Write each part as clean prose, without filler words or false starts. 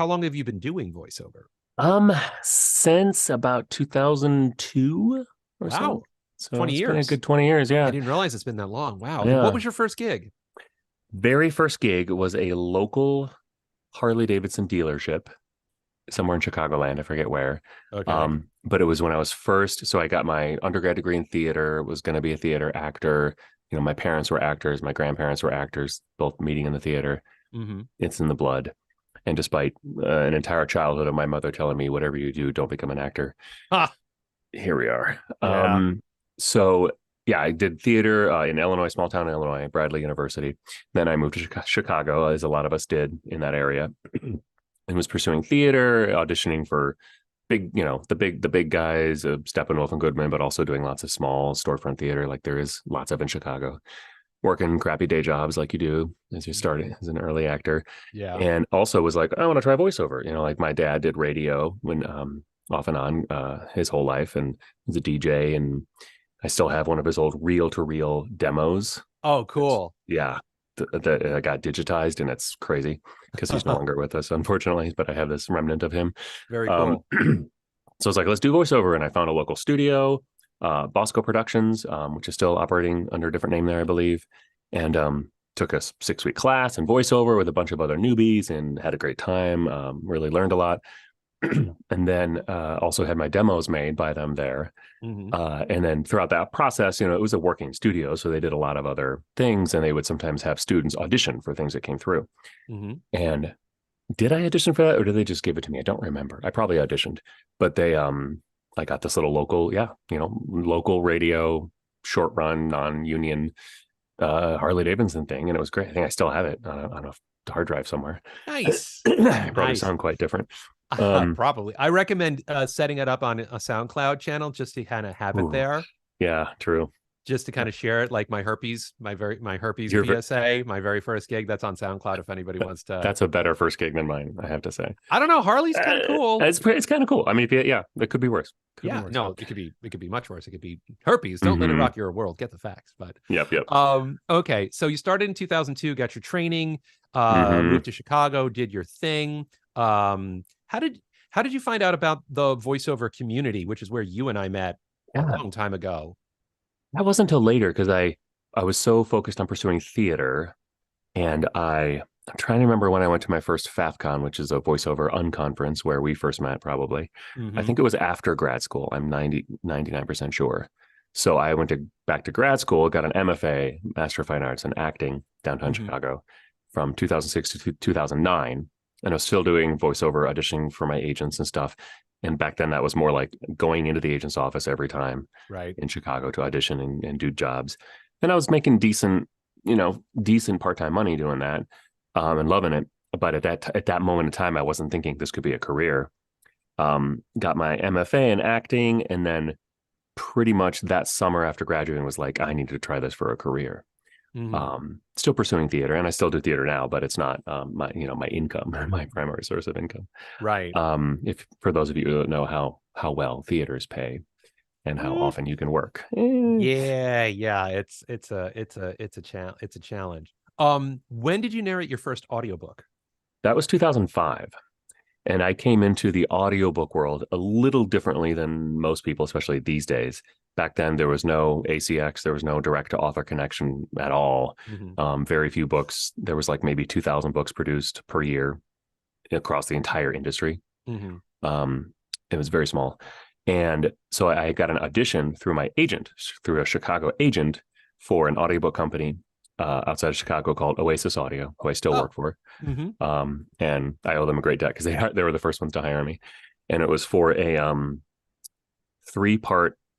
How long have you been doing voiceover? Since about 2002 or Wow, so. So 20 it's been a years. good 20 years. I Yeah. didn't realize it's been that long. Wow. And what Yeah. was your first gig? Very first gig was a local Harley Davidson dealership somewhere in Chicagoland. I forget where. Okay. But it was when I was first. So I got my undergrad degree in theater, was going to be a theater actor. My parents were actors. My grandparents were actors, both meeting in the theater. Mm-hmm. It's in the blood. And despite an entire childhood of my mother telling me, whatever you do, don't become an actor, Ah, here we are. yeah. So yeah, I did theater in Illinois, small town Illinois, Bradley University. Then I moved to Chicago, as a lot of us did in that area, and was pursuing theater, auditioning for the big guys, Steppenwolf and Goodman, but also doing lots of small storefront theater, like there is lots of in Chicago. Working crappy day jobs like you do as you start as an early actor, Yeah. and also was like, I want to try voiceover. Like my dad did radio when off and on his whole life, and was a DJ, and I still have one of his old reel-to-reel demos. Oh, It's, cool. yeah, that got digitized, and it's crazy because he's no longer with us, unfortunately. But I have this remnant of him. Very Um, cool. so I was like, let's do voiceover, and I found a local studio, Bosco Productions, which is still operating under a different name there, I believe, and took a 6-week class in voiceover with a bunch of other newbies, and had a great time. Really learned a lot. And then also had my demos made by them there. Hmm. And then throughout that process, it was a working studio. So they did a lot of other things, and they would sometimes have students audition for things that came through. Hmm. And did I audition for that, or did they just give it to me? I don't remember. I probably auditioned, but I got this little local, local radio, short run, non-union Harley Davidson thing. And it was great. I think I still have it on a hard drive somewhere. Nice. Probably Nice. sound quite different. Um, Probably. I recommend setting it up on a SoundCloud channel just to kind of have it ooh, there, yeah, true. just to kind of share it, like my herpes You're PSA, my very first gig. That's on SoundCloud if anybody wants to. That's a better first gig than mine, I have to say. I don't know. Harley's kind of cool. It's kind of cool. I mean, yeah, it could be worse. Could be Yeah, worse. no, it could be much worse. It could be herpes. Don't let it Mm-hmm. rock your world. Get the facts. But Yep. okay. So you started in 2002, got your training, Mm-hmm. moved to Chicago, did your thing. How did you find out about the voiceover community, which is where you and I met a Yeah, long time ago? that wasn't until later because I was so focused on pursuing theater, and I'm trying to remember when I went to my first FAFCon, which is a voiceover unconference where we first met, probably. I Mm-hmm. think it was after grad school. I'm 99% sure. So I went back to grad school, got an MFA, Master of Fine Arts in Acting, downtown Mm-hmm. Chicago, from 2006 to 2009. And I was still doing voiceover auditioning for my agents and stuff. And back then, that was more like going into the agent's office every time Right. in Chicago to audition and do jobs. And I was making decent part-time money doing that, and loving it. But at that moment in time, I wasn't thinking this could be a career. Got my MFA in acting, and then pretty much that summer after graduating was like, I need to try this for a career. Mm-hmm. Still pursuing theater, and I still do theater now, but it's not my income, my primary source of income. Right. If for those of you who don't know how well theaters pay and how Mm, often you can work. yeah, yeah. It's a challenge. When did you narrate your first audiobook? That was 2005. And I came into the audiobook world a little differently than most people, especially these days. Back then, there was no ACX, there was no direct to author connection at all. Mm-hmm. Very few books. There was like maybe 2,000 books produced per year across the entire industry. Mm-hmm. It was very small. And so I got an audition through my agent, through a Chicago agent for an audiobook company outside of Chicago called Oasis Audio, who I still Oh. work for. Mm-hmm. And I owe them a great debt because they were the first ones to hire me. And it was for a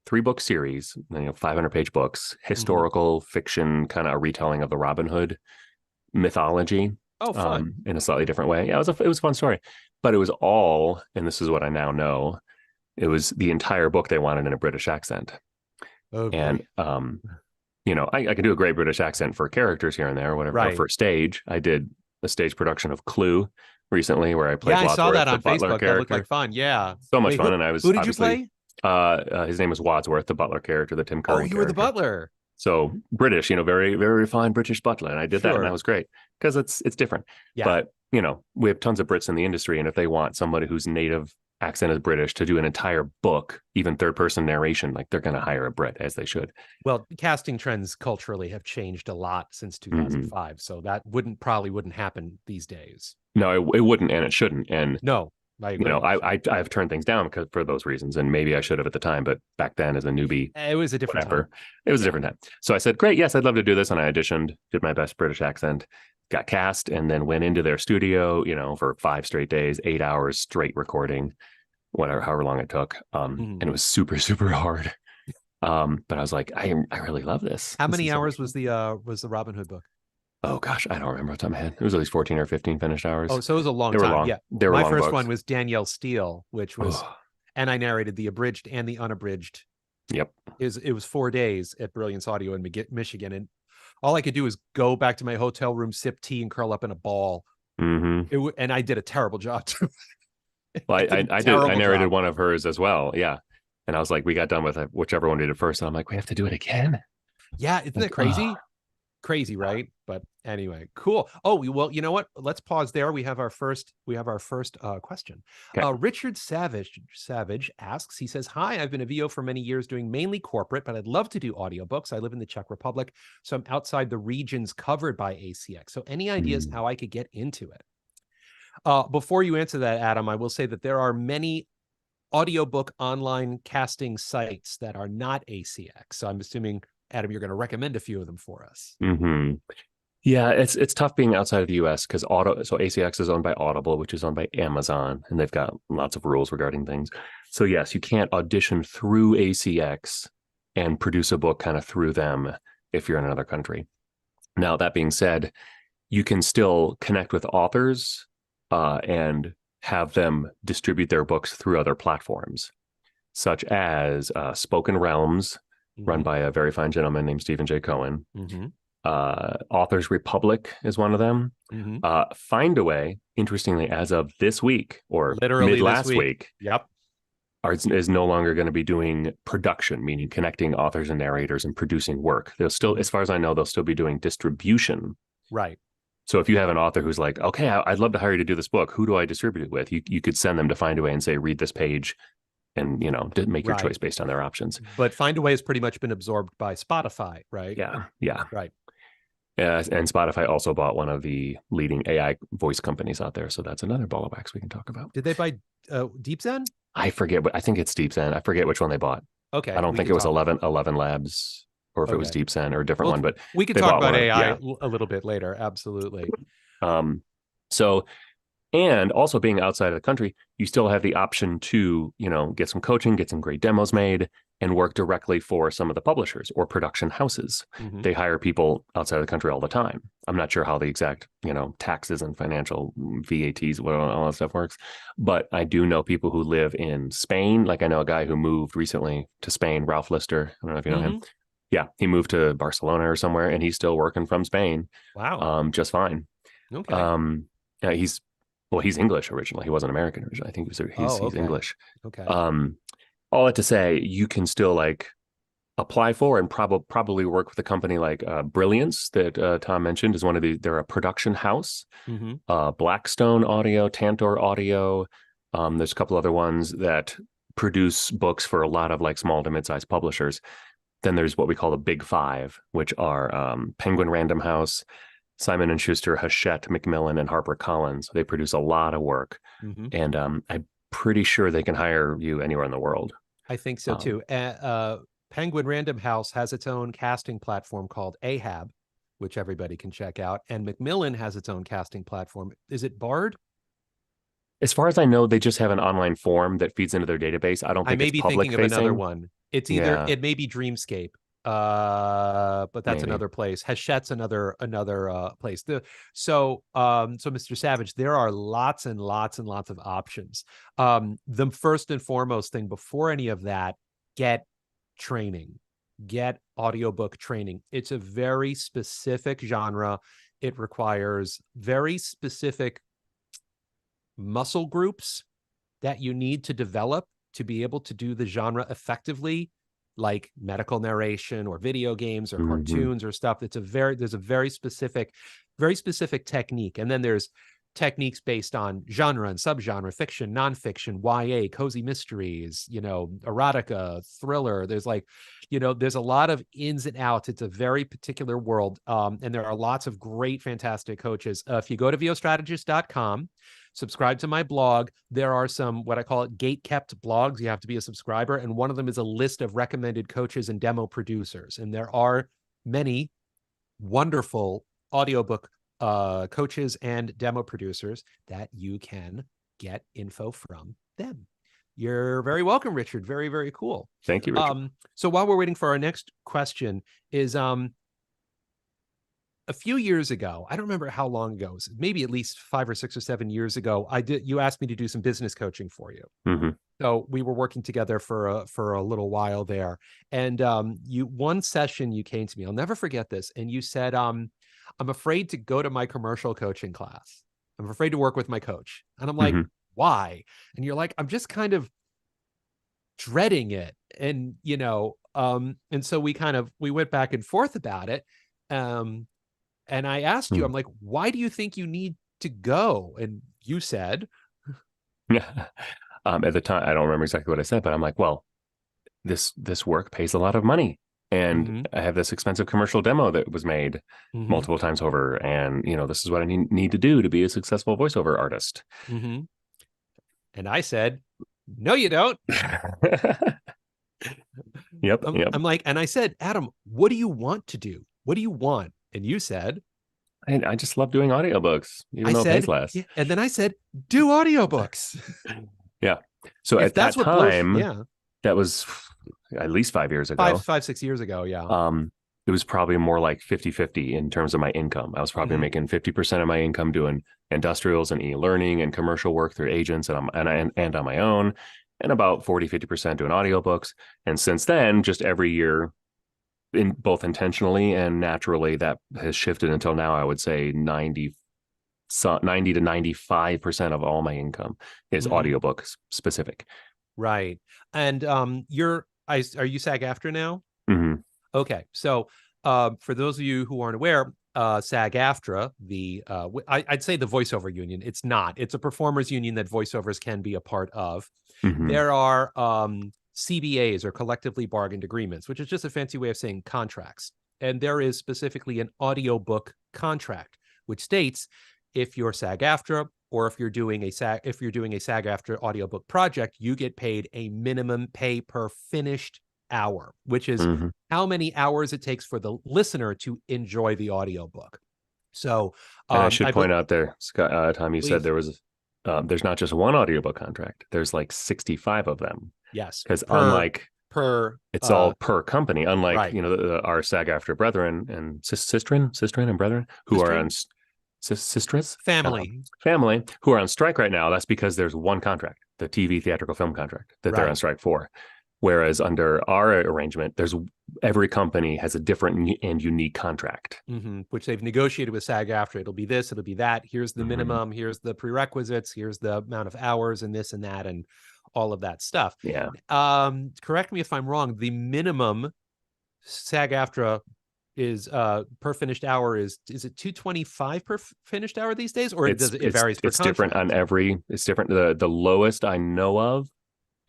3-book series, 500-page books, Mm-hmm. historical fiction, kind of a retelling of the Robin Hood mythology Oh, fun. in a slightly different way. Yeah, it was a fun story, but it was all, and this is what I now know, it was the entire book they wanted in a British accent. Oh And boy. I can do a great British accent for characters here and there, or whatever. Or Right. for stage, I did a stage production of Clue recently, where I Yeah, played I saw Wadsworth, that the on butler Facebook. That looked like character. fun. Yeah. So much Wait, fun, who and I who was did you obviously play? his name was Wadsworth, the butler character, the Tim Oh, Curry you were the character. butler. So British, very very refined British butler, and I did that, and that Sure. was great because it's different. Yeah. But we have tons of Brits in the industry, and if they want somebody whose native accent is British to do an entire book, even third person narration, like they're going to hire a Brit, as they should. Well, casting trends culturally have changed a lot since 2005, so that probably wouldn't happen these days. No, it wouldn't, and it shouldn't. And no, I agree. I've turned things down for those reasons, and maybe I should have at the time, but back then as a newbie, it was a different time. It was a different time. So I said, great, yes, I'd love to do this, and I auditioned, did my best British accent, got cast, and then went into their studio, for 5 straight days, 8 hours straight recording, however long it took. And it was super, super hard. But I was like, I really love this. How many hours was the Robin Hood book? Oh gosh, I don't remember off the top of my head. It was at least 14 or 15 finished hours. Oh, so it was a long time. Long. Yeah. They were my long first books. one was Danielle Steele, which was, and I narrated the abridged and the unabridged. Yep. It was 4 days at Brilliance Audio in Michigan. And all I could do was go back to my hotel room, sip tea, and curl up in a ball. Mm-hmm. And I did a terrible job too. Well, I narrated one of hers as well. Yeah. And I was like, we got done with it, whichever one did it first. And I'm like, we have to do it again. Yeah. Isn't that crazy? Crazy, right? But anyway, cool. Oh, well, you know what? Let's pause there. We have our first question. Okay. Richard Savage asks, he says, hi, I've been a VO for many years doing mainly corporate, but I'd love to do audiobooks. I live in the Czech Republic, so I'm outside the regions covered by ACX. So any ideas how I could get into it? Before you answer that, Adam, I will say that there are many audiobook online casting sites that are not ACX. So I'm assuming, Adam, you're going to recommend a few of them for us. Mm-hmm. Yeah, it's tough being outside of the US because so ACX is owned by Audible, which is owned by Amazon, and they've got lots of rules regarding things. So yes, you can't audition through ACX and produce a book kind of through them if you're in another country. Now, that being said, you can still connect with authors and have them distribute their books through other platforms, such as Spoken Realms, run by a very fine gentleman named Stephen J. Cohen. Authors Republic is one of them. Findaway, interestingly, as of this week or literally mid last week, yep, is no longer going to be doing production, meaning connecting authors and narrators and producing work. They'll still, as far as I know, they'll still be doing distribution. Right. So if you have an author who's like, okay, I'd love to hire you to do this book, who do I distribute it with? You could send them to Findaway and say, read this page, and make your choice based on their options. But Findaway has pretty much been absorbed by Spotify, right? Yeah, right. And Spotify also bought one of the leading AI voice companies out there, so that's another ball of wax we can talk about. Did they buy Deep Zen? I forget, but I think it's Deep Zen. I forget which one they bought. Okay, I don't think it was 11 Labs, or if it was Deep Zen or a different one. But we could talk about AI a little bit later. Absolutely. So. And also being outside of the country, you still have the option to, get some coaching, get some great demos made, and work directly for some of the publishers or production houses. They hire people outside of the country all the time. I'm not sure how the exact, taxes and financial VATs, all that stuff works. But I do know people who live in Spain. Like I know a guy who moved recently to Spain, Ralph Lister. I don't know if you know him. Yeah, he moved to Barcelona or somewhere, and he's still working from Spain. Wow. Just fine. Okay. Yeah, he's English originally. He wasn't American originally. I think he's English. Okay. All that to say, you can still apply for and probably work with a company like Brilliance that Tom mentioned is they're a production house. Blackstone Audio, Tantor Audio. There's a couple other ones that produce books for a lot of small to mid-sized publishers. Then there's what we call the Big Five, which are Penguin Random House, Simon & Schuster, Hachette, Macmillan, and HarperCollins. They produce a lot of work. And I'm pretty sure they can hire you anywhere in the world. I think so too. Penguin Random House has its own casting platform called Ahab, which everybody can check out. And Macmillan has its own casting platform. Is it Bard? As far as I know, they just have an online form that feeds into their database. I don't think it's public facing. I may be thinking of another one. It's either, it may be Dreamscape. But that's another place. Hachette's another place. So Mr. Savage, there are lots and lots and lots of options. The first and foremost thing before any of that, get training, get audiobook training. It's a very specific genre. It requires very specific muscle groups that you need to develop to be able to do the genre effectively, like medical narration or video games or cartoons or stuff. There's a very specific technique. And then there's techniques based on genre and subgenre, fiction, nonfiction, YA, cozy mysteries, erotica, thriller. There's there's a lot of ins and outs. It's a very particular world. And there are lots of great, fantastic coaches. If you go to vostrategist.com, subscribe to my blog, there are some, what I call it, gate-kept blogs. You have to be a subscriber. And one of them is a list of recommended coaches and demo producers. And there are many wonderful audiobook coaches and demo producers that you can get info from them. You're very welcome, Richard. Very, very cool. Thank you, Richard. So while we're waiting for our next question is, a few years ago, I don't remember how long ago, maybe at least 5 or 6 or 7 years ago, you asked me to do some business coaching for you. Mm-hmm. So we were working together for a little while there. And one session you came to me, I'll never forget this. And you said, I'm afraid to go to my commercial coaching class. I'm afraid to work with my coach. And I'm like, why? And you're like, I'm just kind of dreading it. And, and so we went back and forth about it. And I asked you, I'm like, why do you think you need to go? And you said, yeah. At the time, I don't remember exactly what I said, but I'm like, well, this work pays a lot of money. And I have this expensive commercial demo that was made multiple times over. And, this is what I need to do to be a successful voiceover artist. And I said, no, you don't. Yep. I'm like, and I said, Adam, what do you want to do? What do you want? And you said, I just love doing audiobooks, even though it pays less. Yeah. And then I said, do audiobooks. Yeah. So at that time, that was at least 5 years ago. 6 years ago. Yeah. It was probably more like 50-50 in terms of my income. I was probably making 50% of my income doing industrials and e-learning and commercial work through agents and on my own, and about 50% doing audiobooks. And since then, just every year, both intentionally and naturally, that has shifted until now. I would say 90 to 95% of all my income is audiobook specific. Right. And are you SAG-AFTRA now? Okay. So for those of you who aren't aware, SAG-AFTRA, I'd say the voiceover union. It's not. It's a performers union that voiceovers can be a part of. There are CBAs, or collectively bargained agreements, which is just a fancy way of saying contracts. And there is specifically an audiobook contract, which states if you're SAG-AFTRA, or if you're doing a SAG-AFTRA audiobook project, you get paid a minimum pay per finished hour, which is how many hours it takes for the listener to enjoy the audiobook. So I should point out there, Scott, Tom, you said there was there's not just one audiobook contract. There's like 65 of them. Yes. Because unlike it's all per company, unlike our SAG-AFTRA brethren and sistren and brethren who are on sisters family who are on strike right now. That's because there's one contract, the TV theatrical film contract, that they're on strike for. Whereas under our arrangement, every company has a different and unique contract, which they've negotiated with SAG-AFTRA. It'll be this, it'll be that. Here's the minimum. Here's the prerequisites. Here's the amount of hours and this and that and all of that stuff. Yeah. Correct me if I'm wrong. The minimum SAG-AFTRA is per finished hour is it $225 per finished hour these days, or it varies per contract? It's different on it's different. The lowest I know of.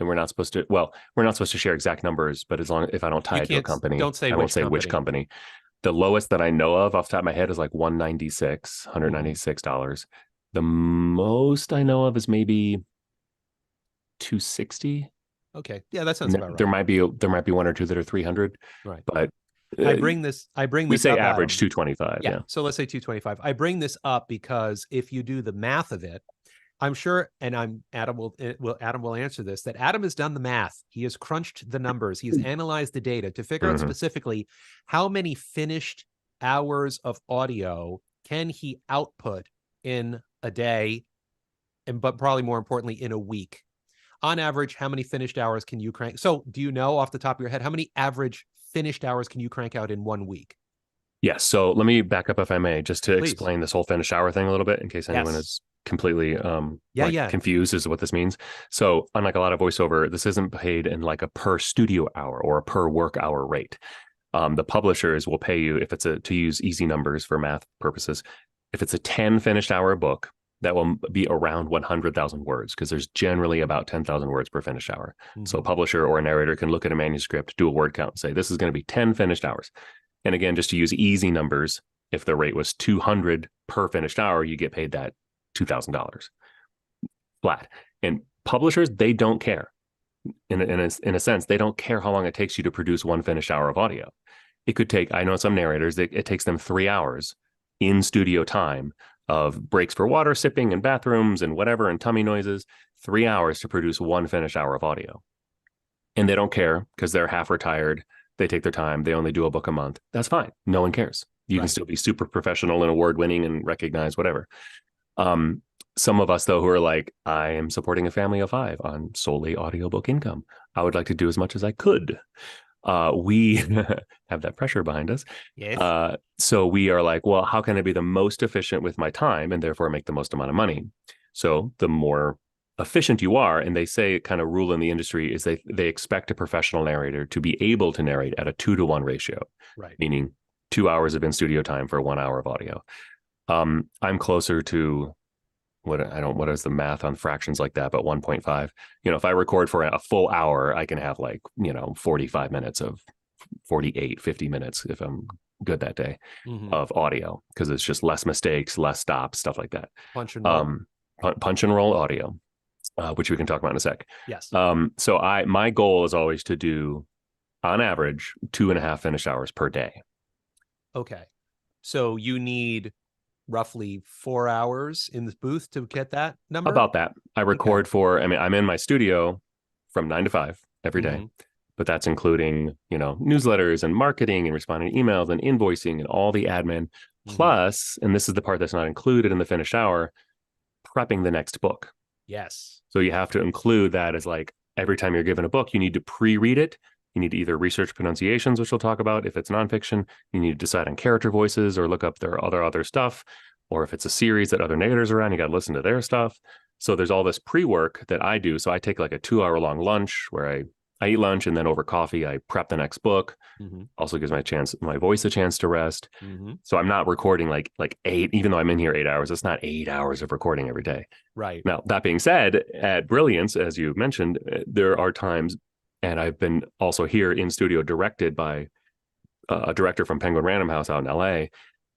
And we're not supposed to share exact numbers, but if I don't tie it to a company, I won't say which company. The lowest that I know of off the top of my head is like $196. The most I know of is maybe $260. Okay. Yeah, that sounds about right. There might be one or two that are $300. Right. But I bring this we say up, average $225. Yeah. So let's say $225. I bring this up because if you do the math of it, I'm sure, and Adam will answer this, that Adam has done the math. He has crunched the numbers. He has analyzed the data to figure out specifically how many finished hours of audio can he output in a day, but probably more importantly, in a week. On average, how many finished hours can you crank? So do you know off the top of your head, how many average finished hours can you crank out in 1 week? Yes. So let me back up, if I may, just to explain this whole finished hour thing a little bit, in case anyone is completely confused as to what this means. So unlike a lot of voiceover, this isn't paid in like a per studio hour or a per work hour rate. The publishers will pay you, if it's to use easy numbers for math purposes, if it's a 10 finished hour book, that will be around 100,000 words, because there's generally about 10,000 words per finished hour. So a publisher or a narrator can look at a manuscript, do a word count, and say, this is going to be 10 finished hours. And again, just to use easy numbers, if the rate was 200 per finished hour, you get paid that $2,000 flat. And publishers, they don't care. In a sense, they don't care how long it takes you to produce one finished hour of audio. It could take, I know some narrators, it takes them 3 hours in studio time of breaks for water sipping and bathrooms and whatever and tummy noises, 3 hours to produce one finished hour of audio. And they don't care because they're half retired. They take their time. They only do a book a month. That's fine. No one cares. You can still be super professional and award winning and recognized, whatever. Some of us, though, who are like, I am supporting a family of 5 on solely audiobook income. I would like to do as much as I could. We have that pressure behind us. Yes. So we are like, well, how can I be the most efficient with my time and therefore make the most amount of money? So the more efficient you are, and they say kind of rule in the industry is they expect a professional narrator to be able to narrate at a 2-to-1 ratio, Right. Meaning 2 hours of in-studio time for 1 hour of audio. I'm closer to what is the math on fractions like that, but 1.5. If I record for a full hour, I can have 45 minutes of 50 minutes if I'm good that day of audio, because it's just less mistakes, less stops, stuff like that. Punch and roll. Punch and roll audio, which we can talk about in a sec. Yes. So my goal is always to do, on average, 2.5 finished hours per day. Okay. So you need roughly 4 hours in the booth to get that number? About that. I record I'm in my studio from 9 to 5 every day, but that's including, newsletters and marketing and responding to emails and invoicing and all the admin. Plus, and this is the part that's not included in the finished hour, prepping the next book. Yes. So you have to include that as every time you're given a book, you need to pre-read it. You need to either research pronunciations, which we'll talk about. If it's nonfiction, you need to decide on character voices or look up their other stuff. Or if it's a series that other narrators are on, you got to listen to their stuff. So there's all this pre-work that I do. So I take a 2-hour-long lunch where I eat lunch, and then over coffee, I prep the next book. Also gives my voice a chance to rest. So I'm not recording like 8, even though I'm in here 8 hours. It's not 8 hours of recording every day. Right. Now, that being said, at Brilliance, as you mentioned, there are times, and I've been also here in studio directed by a director from Penguin Random House out in LA.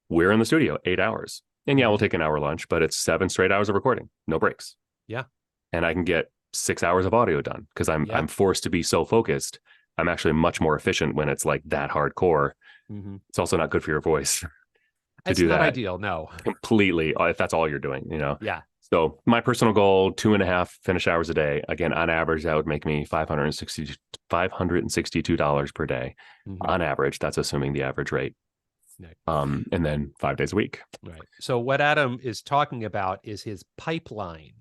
We're in the studio 8 hours. And yeah, we'll take an hour lunch, but it's 7 straight hours of recording, no breaks. Yeah. And I can get 6 hours of audio done because I'm forced to be so focused. I'm actually much more efficient when it's that hardcore. It's also not good for your voice to it's do not that. Ideal, no. Completely, if that's all you're doing, Yeah. So my personal goal, 2.5 finished hours a day. Again, on average, that would make me $562 per day. On average, that's assuming the average rate. And then 5 days a week. Right. So what Adam is talking about is his pipeline.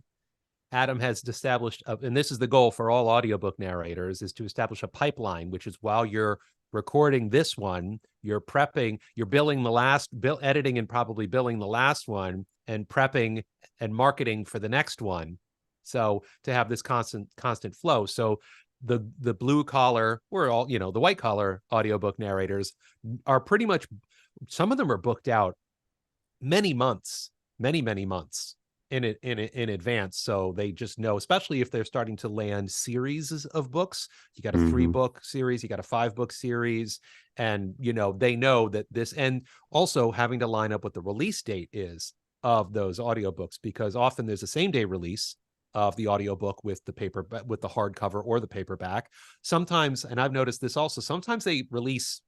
Adam has established, and this is the goal for all audiobook narrators, is to establish a pipeline, which is while you're recording this one, you're prepping, you're editing and probably billing the last one, and prepping and marketing for the next one. So to have this constant flow. So the blue collar, we're all, the white collar audiobook narrators are pretty much, some of them are booked out many months in advance. So they just know, especially if they're starting to land series of books. You got a 3-book series, you got a 5-book series, and they know that this, and also having to line up what the release date is of those audiobooks, because often there's a same day release of the audiobook with the hardcover or the paperback. Sometimes, and I've noticed this also, sometimes they release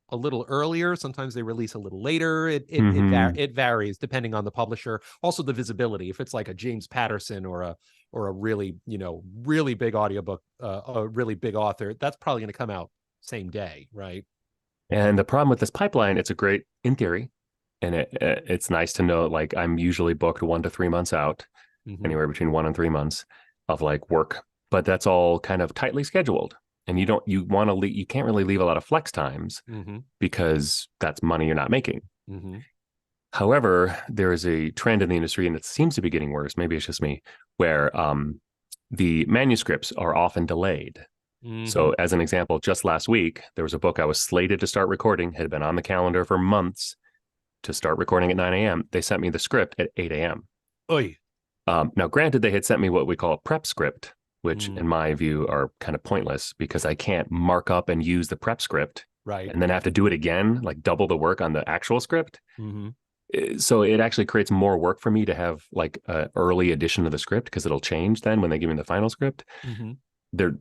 a little earlier, sometimes they release a little later. It varies depending on the publisher. Also the visibility. If it's like a James Patterson or a really, really big audiobook, a really big author, that's probably going to come out same day, right? And the problem with this pipeline, it's a great in theory, and it's nice to know, I'm usually booked 1 to 3 months out, anywhere between 1 and 3 months of work, but that's all kind of tightly scheduled. And you can't really leave a lot of flex times because that's money you're not making. However, there is a trend in the industry, and it seems to be getting worse. Maybe it's just me, where the manuscripts are often delayed. So as an example, just last week, there was a book I was slated to start recording, had been on the calendar for months to start recording at 9 a.m. They sent me the script at 8 a.m. Oy. Now, granted, they had sent me what we call a prep script, which Mm, in my view are kind of pointless because I can't mark up and use the prep script right. and then have to do it again, like double the work on the actual script. Hmm. So it actually creates more work for me to have like an early edition of the script because it'll change then when they give me the final script. Hmm.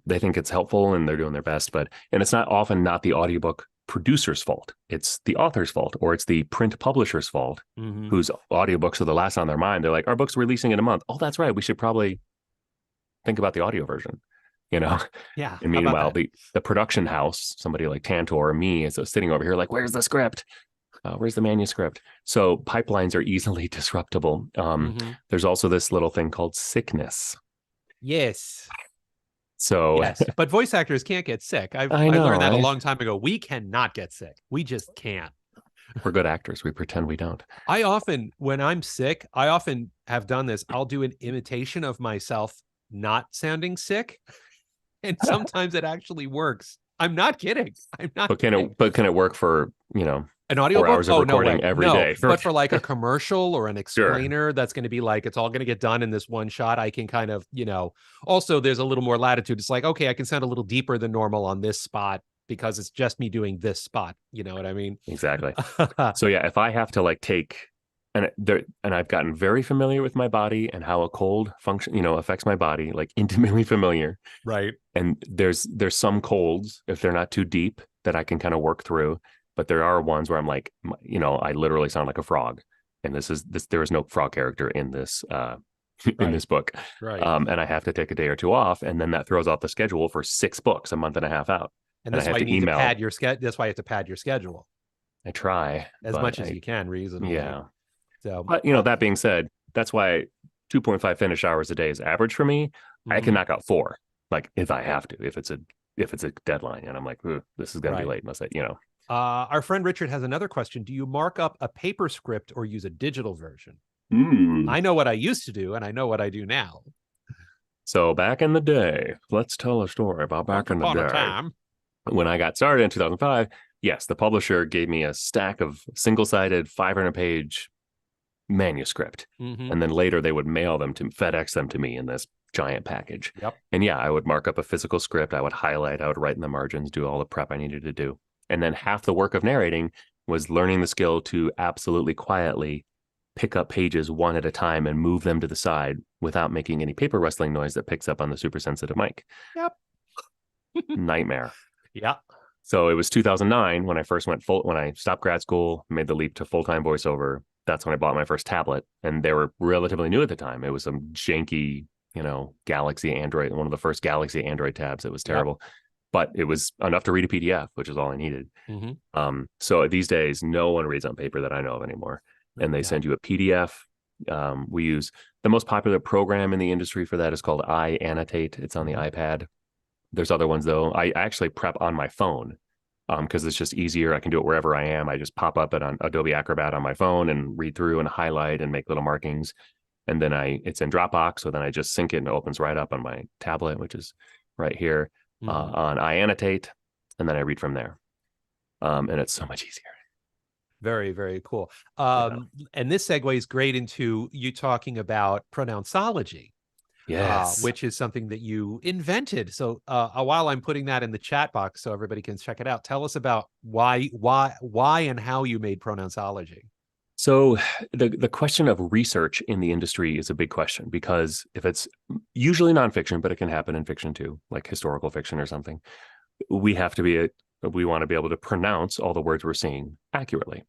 They think it's helpful and they're doing their best, and it's not often not the audiobook producer's fault. It's the author's fault, or it's the print publisher's fault, Hmm. whose audiobooks are the last on their mind. They're like, our book's releasing in a month. Oh, that's right. We should probably think about the audio version, you know? Yeah. And How about meanwhile, that? the production house, somebody like Tantor or me, is sitting over here like, where's the script? Where's the manuscript? So pipelines are easily disruptible. Hmm. There's also this little thing called sickness. Yes. So Yes. But voice actors can't get sick. I I know, learned that a right? long time ago. We cannot get sick. We just can't. We're good actors. We pretend we don't. I often, when I'm sick, I often have done this. I'll do an imitation of myself not sounding sick. And sometimes it actually works. I'm not kidding. I'm not But kidding. can it work for, An 4 audiobook? hours of Oh, no recording way. every No. day? But for like a commercial or an Sure. explainer that's going to be like, it's all going to get done in this one shot, I can kind of, also there's a little more latitude. It's like, okay, I can sound a little deeper than normal on this spot because it's just me doing this spot. You know what I mean? Exactly. So yeah, if I have to like take and I've gotten very familiar with my body and how a cold function, affects my body, like intimately familiar. Right. And there's some colds, if they're not too deep, that I can kind of work through. But there are ones where I'm like, I literally sound like a frog. And there is no frog character in this in Right. this book. Right. And I have to take a day or two off, and then that throws off the schedule for 6 books, a month and a half out. And And I that's have why you to need to email. pad your schedule. That's why you have to pad your schedule I try, as but much as you can reasonably. yeah. So, But that being said, that's why 2.5 finish hours a day is average for me. I can knock out 4, like if I have to, if it's a deadline, and I'm like, this is gonna be right. late, unless Our friend Richard has another question. Do you mark up a paper script or use a digital version? I know what I used to do, and I know what I do now. So back in the day, let's tell a story about back in the Upon a day. time. When I got started in 2005, yes, the publisher gave me a stack of single-sided 500-page manuscript. And then later they would FedEx them to me in this giant package. Yep. And yeah, I would mark up a physical script. I would highlight, I would write in the margins, do all the prep I needed to do. And then half the work of narrating was learning the skill to absolutely quietly pick up pages one at a time and move them to the side without making any paper rustling noise that picks up on the super sensitive mic. Yep. Nightmare. Yeah. So it was 2009 when when I stopped grad school, made the leap to full-time voiceover. That's when I bought my first tablet, and they were relatively new at the time. It was some janky, Galaxy Android, one of the first Galaxy Android tabs. It was terrible, but it was enough to read a PDF, which is all I needed. So these days, no one reads on paper that I know of anymore, and they send you a PDF. We use the most popular program in the industry for that is called iAnnotate. It's on the iPad. There's other ones though. I actually prep on my phone because it's just easier. I can do it wherever I am. I just pop up it on Adobe Acrobat on my phone and read through and highlight and make little markings. And then it's in Dropbox. So then I just sync it and it opens right up on my tablet, which is right here on iAnnotate. And then I read from there. And it's so much easier. Very, very cool. And this segues great into you talking about pronouncology. Yes. Which is something that you invented. So while I'm putting that in the chat box so everybody can check it out, tell us about why and how you made pronouncology. So the question of research in the industry is a big question, because if it's usually nonfiction, but it can happen in fiction too, like historical fiction or something, we want to be able to pronounce all the words we're seeing accurately.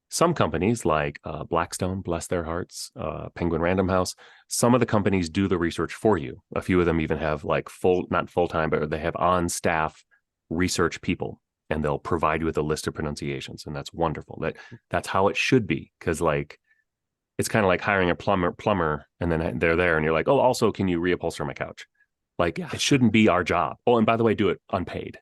Some companies like Blackstone, bless their hearts, Penguin Random House, some of the companies do the research for you. A few of them even have like not full-time, but they have on-staff research people, and they'll provide you with a list of pronunciations. And that's wonderful. That's how it should be. Because like, it's kind of like hiring a plumber, and then they're there and you're like, oh, also, can you reupholster my couch? Like, it shouldn't be our job. Oh, and by the way, do it unpaid.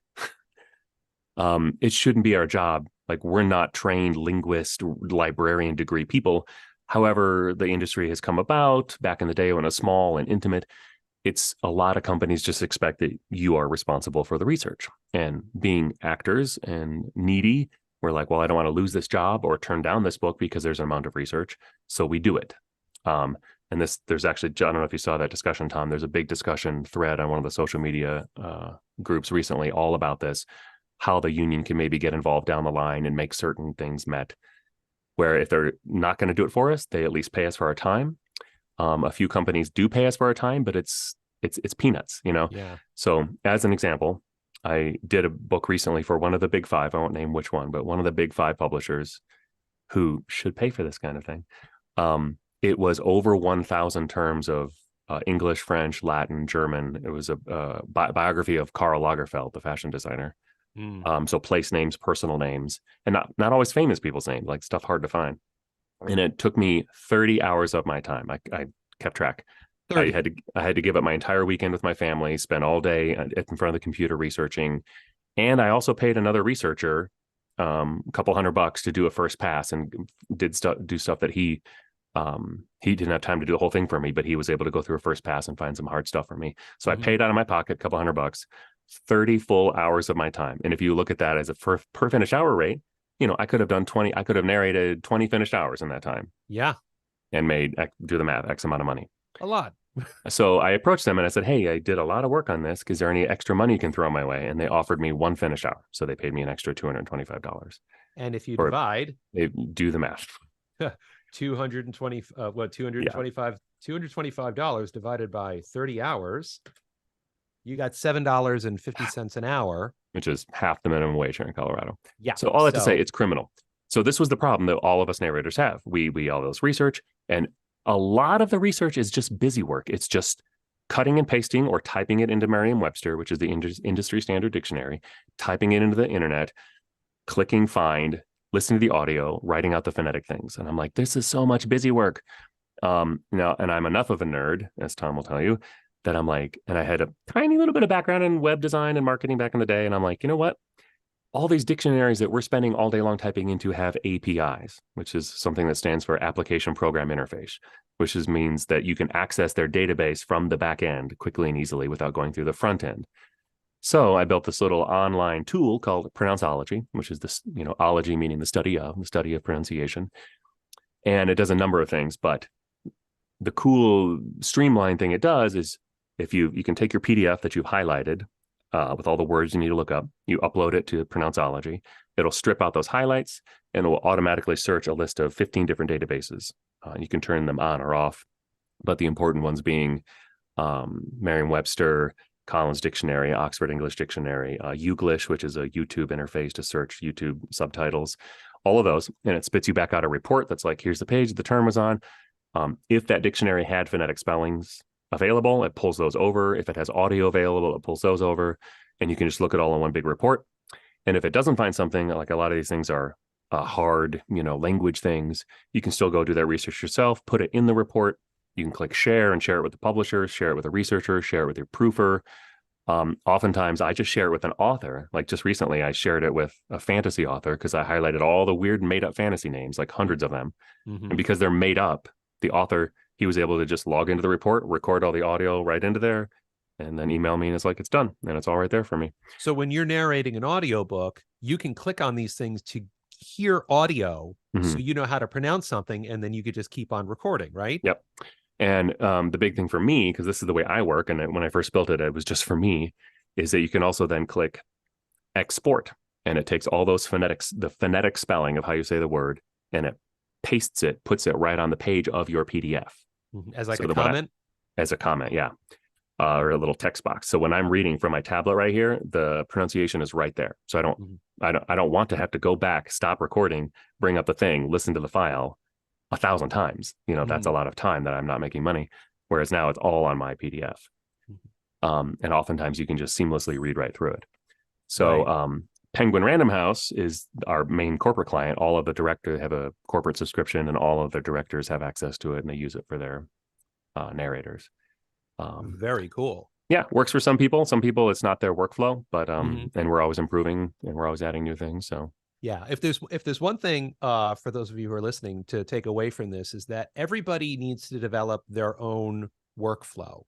It shouldn't be our job. Like, we're not trained linguist, librarian degree people. However, the industry has come about back in the day when it was small and intimate. It's a lot of companies just expect that you are responsible for the research. And being actors and needy, we're like, well, I don't want to lose this job or turn down this book because there's an amount of research. So we do it. and there's actually, I don't know if you saw that discussion, Tom. There's a big discussion thread on one of the social media groups recently all about this, how the union can maybe get involved down the line and make certain things met, where if they're not going to do it for us, they at least pay us for our time. A few companies do pay us for our time, but it's peanuts, you know? Yeah. So as an example, I did a book recently for one of the big five. I won't name which one, but one of the big five publishers who should pay for this kind of thing. It was over 1,000 terms of English, French, Latin, German. It was a biography of Karl Lagerfeld, the fashion designer. So place names, personal names, and not always famous people's names, like stuff hard to find. And it took me 30 hours of my time. I kept track. 30. I had to give up my entire weekend with my family, spend all day in front of the computer researching. And I also paid another researcher a couple $100 to do a first pass, and do stuff that he didn't have time to do the whole thing for me, but he was able to go through a first pass and find some hard stuff for me. So I paid out of my pocket a couple $100, 30 full hours of my time. And if you look at that as a per finished hour rate, you know, I could have narrated 20 finished hours in that time. Yeah. And made, do the math, X amount of money. A lot. So I approached them and I said, hey, I did a lot of work on this. Is there any extra money you can throw my way? And they offered me one finished hour. So they paid me an extra $225. And if you divide, they do the math. $225 divided by 30 hours, you got $7.50 an hour, which is half the minimum wage here in Colorado. Yeah. So all I have to say, it's criminal. So this was the problem that all of us narrators have. We all this research, and a lot of the research is just busy work. It's just cutting and pasting or typing it into Merriam-Webster, which is the industry standard dictionary, typing it into the internet, clicking find, listening to the audio, writing out the phonetic things. And I'm like, this is so much busy work. Now, and I'm enough of a nerd, as Tom will tell you, that I'm like, and I had a tiny little bit of background in web design and marketing back in the day. And I'm like, you know what? All these dictionaries that we're spending all day long typing into have APIs, which is something that stands for Application Program Interface, which means that you can access their database from the back end quickly and easily without going through the front end. So I built this little online tool called Pronounceology, which is this, you know, ology meaning the study of pronunciation. And it does a number of things, but the cool streamlined thing it does is if you can take your PDF that you've highlighted with all the words you need to look up, you upload it to Pronounceology. It'll strip out those highlights and it will automatically search a list of 15 different databases. You can turn them on or off, but the important ones being Merriam-Webster, Collins Dictionary, Oxford English Dictionary, Youglish, which is a YouTube interface to search YouTube subtitles, all of those. And it spits you back out a report that's like, here's the page the term was on. If that dictionary had phonetic spellings available, it pulls those over. If it has audio available, it pulls those over. And you can just look at all in one big report. And if it doesn't find something, like a lot of these things are hard, you know, language things, you can still go do that research yourself, put it in the report. You can click share and share it with the publisher, share it with a researcher, share it with your proofer. Oftentimes I just share it with an author. Like just recently, I shared it with a fantasy author because I highlighted all the weird made up fantasy names, like hundreds of them. And because they're made up, the author, he was able to just log into the report, record all the audio right into there, and then email me and it's like, it's done. And it's all right there for me. So when you're narrating an audiobook, you can click on these things to hear audio. So you know how to pronounce something, and then you could just keep on recording, right? Yep. And the big thing for me, because this is the way I work, and when I first built it, it was just for me, is that you can also then click export, and it takes all those phonetics, the phonetic spelling of how you say the word, and it pastes it, puts it right on the page of your PDF. As like a comment? As a comment, yeah. Or a little text box. So when I'm reading from my tablet right here, the pronunciation is right there. So I don't want to have to go back, stop recording, bring up the thing, listen to the file 1,000 times. You know, that's a lot of time that I'm not making money. Whereas now it's all on my PDF. And oftentimes you can just seamlessly read right through it. So Penguin Random House is our main corporate client. All of the directors have a corporate subscription, and all of the directors have access to it, and they use it for their narrators. Very cool. Yeah, works for some people. Some people it's not their workflow, but and we're always improving and we're always adding new things. So yeah, if there's one thing for those of you who are listening to take away from this, is that everybody needs to develop their own workflow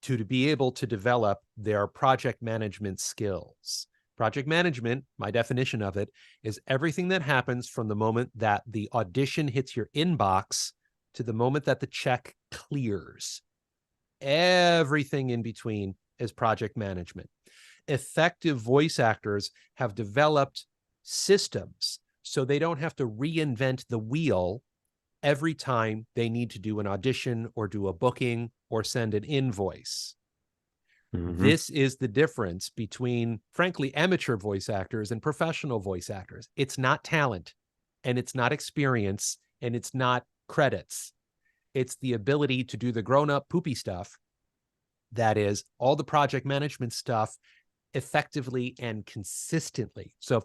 to be able to develop their project management skills. Project management, my definition of it, is everything that happens from the moment that the audition hits your inbox to the moment that the check clears. Everything in between is project management. Effective voice actors have developed systems so they don't have to reinvent the wheel every time they need to do an audition or do a booking or send an invoice. This is the difference between, frankly, amateur voice actors and professional voice actors. It's not talent, and it's not experience, and it's not credits. It's the ability to do the grown-up poopy stuff, that is all the project management stuff, effectively and consistently. So if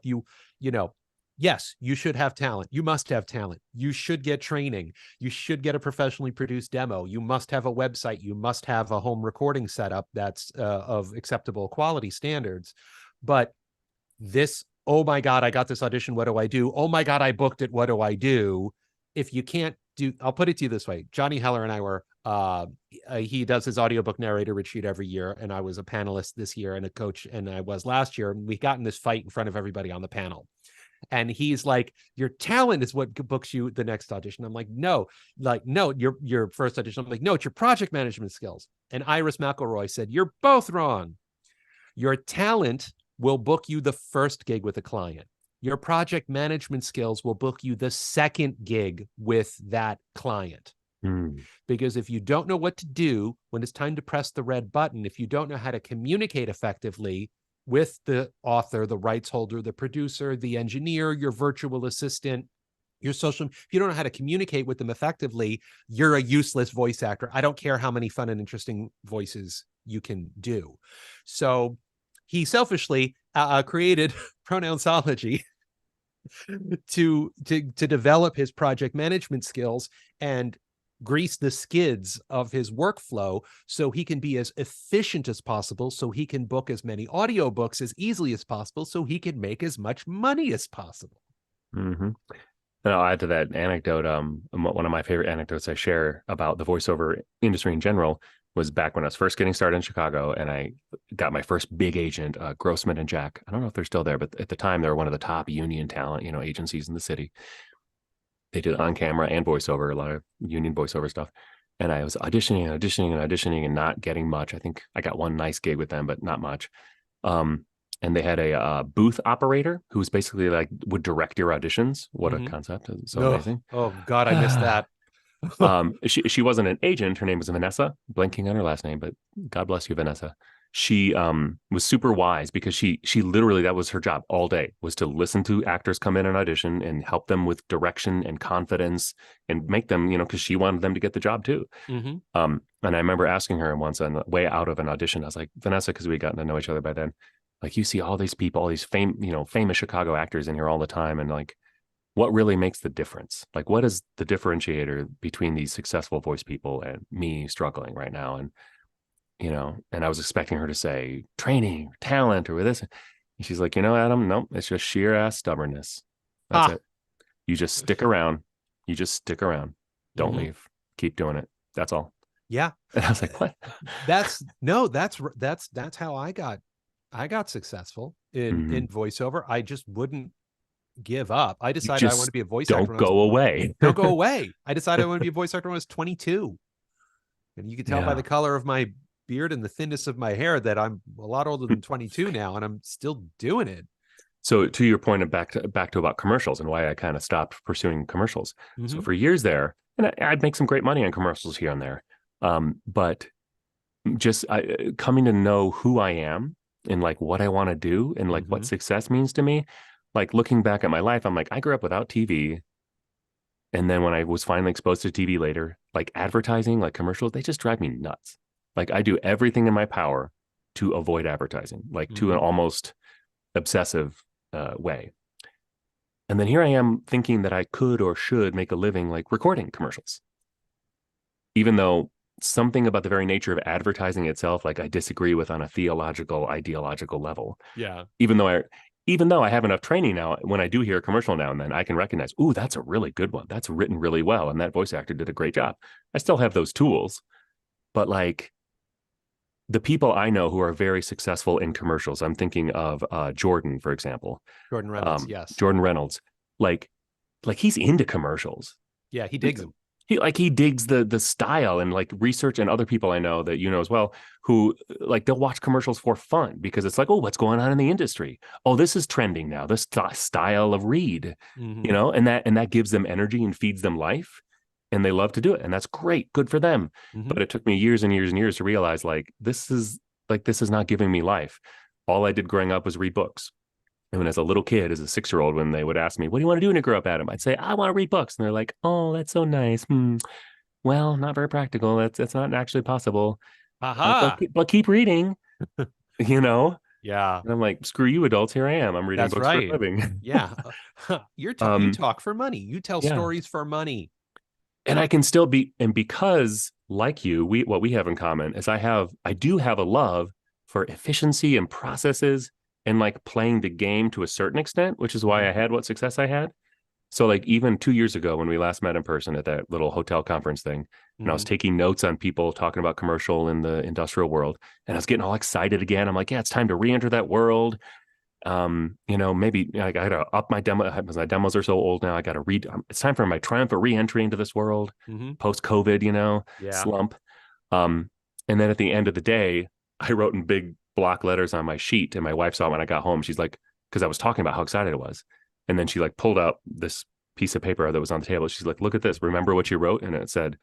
yes, you should have talent. You must have talent. You should get training. You should get a professionally produced demo. You must have a website. You must have a home recording setup that's of acceptable quality standards. But this, oh my God, I got this audition. What do I do? Oh my God, I booked it. What do I do? If you can't do, I'll put it to you this way. Johnny Heller and I were, he does his audiobook narrator retreat every year. And I was a panelist this year and a coach, and I was last year. And we got in this fight in front of everybody on the panel. And he's like, your talent is what books you the next audition. I'm like, no, your first audition. I'm like, no, it's your project management skills. And Iris McElroy said, you're both wrong. Your talent will book you the first gig with a client. Your project management skills will book you the second gig with that client. Because if you don't know what to do when it's time to press the red button, if you don't know how to communicate effectively with the author, the rights holder, the producer, the engineer, your virtual assistant, your social, if you don't know how to communicate with them effectively, you're a useless voice actor. I don't care how many fun and interesting voices you can do. So he selfishly created Pronounsology to develop his project management skills and grease the skids of his workflow so he can be as efficient as possible, so he can book as many audiobooks as easily as possible, so he can make as much money as possible. And I'll add to that anecdote. One of my favorite anecdotes I share about the voiceover industry in general was back when I was first getting started in Chicago, and I got my first big agent, Grossman and Jack. I don't know if they're still there, but at the time they were one of the top union talent, agencies in the city. They did on camera and voiceover, a lot of union voiceover stuff. And I was auditioning and not getting much. I think I got one nice gig with them, but not much. And they had a booth operator who was basically like would direct your auditions. What a concept. It's so amazing. Oh God, I missed that. She wasn't an agent. Her name was Vanessa, blanking on her last name, but God bless you, Vanessa. She was super wise because she literally, that was her job all day, was to listen to actors come in and audition and help them with direction and confidence and make them, because she wanted them to get the job too. And I remember asking her once on the way out of an audition, I was like, Vanessa, because we had gotten to know each other by then, like, you see all these people, all these famous Chicago actors in here all the time. And like, what really makes the difference? Like, what is the differentiator between these successful voice people and me struggling right now? And and I was expecting her to say training, talent, or this. And she's like, Adam, no, it's just sheer ass stubbornness. That's it. You just stick around. Don't leave. Keep doing it. That's all. Yeah. And I was like, what? That's how I got successful in voiceover. I just wouldn't give up. I decided I want to be a voice actor. Don't go away. Don't go away. I decided I want to be a voice actor when I was 22. And you can tell by the color of my beard and the thinness of my hair that I'm a lot older than 22 now, and I'm still doing it. So to your point of back to about commercials and why I kind of stopped pursuing commercials. So for years there, and I'd make some great money on commercials here and there. But just coming to know who I am and like what I want to do and like what success means to me, like looking back at my life, I'm like, I grew up without TV. And then when I was finally exposed to TV later, like advertising, like commercials, they just drive me nuts. Like I do everything in my power to avoid advertising, like to an almost obsessive way. And then here I am thinking that I could or should make a living like recording commercials. Even though something about the very nature of advertising itself, like I disagree with on a theological, ideological level. Yeah. Even though I have enough training now, when I do hear a commercial now and then, I can recognize, ooh, that's a really good one. That's written really well. And that voice actor did a great job. I still have those tools, but like the people I know who are very successful in commercials, I'm thinking of Jordan, for example. Jordan Reynolds, yes. Jordan Reynolds, like he's into commercials. Yeah, he digs them. he digs the style, and like research, and other people I know that you know as well, who like they'll watch commercials for fun because it's like, oh, what's going on in the industry? Oh, this is trending now, this style of read, Mm-hmm. and that gives them energy and feeds them life, and they love to do it, and that's great, good for them. Mm-hmm. But it took me years and years and years to realize this is not giving me life. All I did growing up was read books. And when as a little kid, as a 6-year-old, when they would ask me, what do you want to do when you grow up, Adam? I'd say, I want to read books. And they're like, oh, that's so nice. Well, not very practical. That's not actually possible. Aha. But keep reading, you know? Yeah, And I'm like, screw you, adults. Here I am. I'm reading that's books for a right. living. Yeah. You um, talk for money. You tell yeah. stories for money. And I can still be, and because like you, what we have in common is I do have a love for efficiency and processes, and like playing the game to a certain extent, which is why Mhm. I had what success I had. So like even 2 years ago when we last met in person at that little hotel conference thing, and I was Mhm. taking notes on people talking about commercial in the industrial world, and I was getting all excited again. I'm like, yeah, it's time to re-enter that world. Maybe I gotta up my demo because my demos are so old now. I gotta read. It's time for my triumphant re-entry into this world Mhm. post-COVID, Yeah. slump. Um, and then at the end of the day, I wrote in big block letters on my sheet, and my wife saw it when I got home. She's like, because I was talking about how excited I was, and then she like pulled out this piece of paper that was on the table. She's like, look at this. Remember what you wrote? And it said,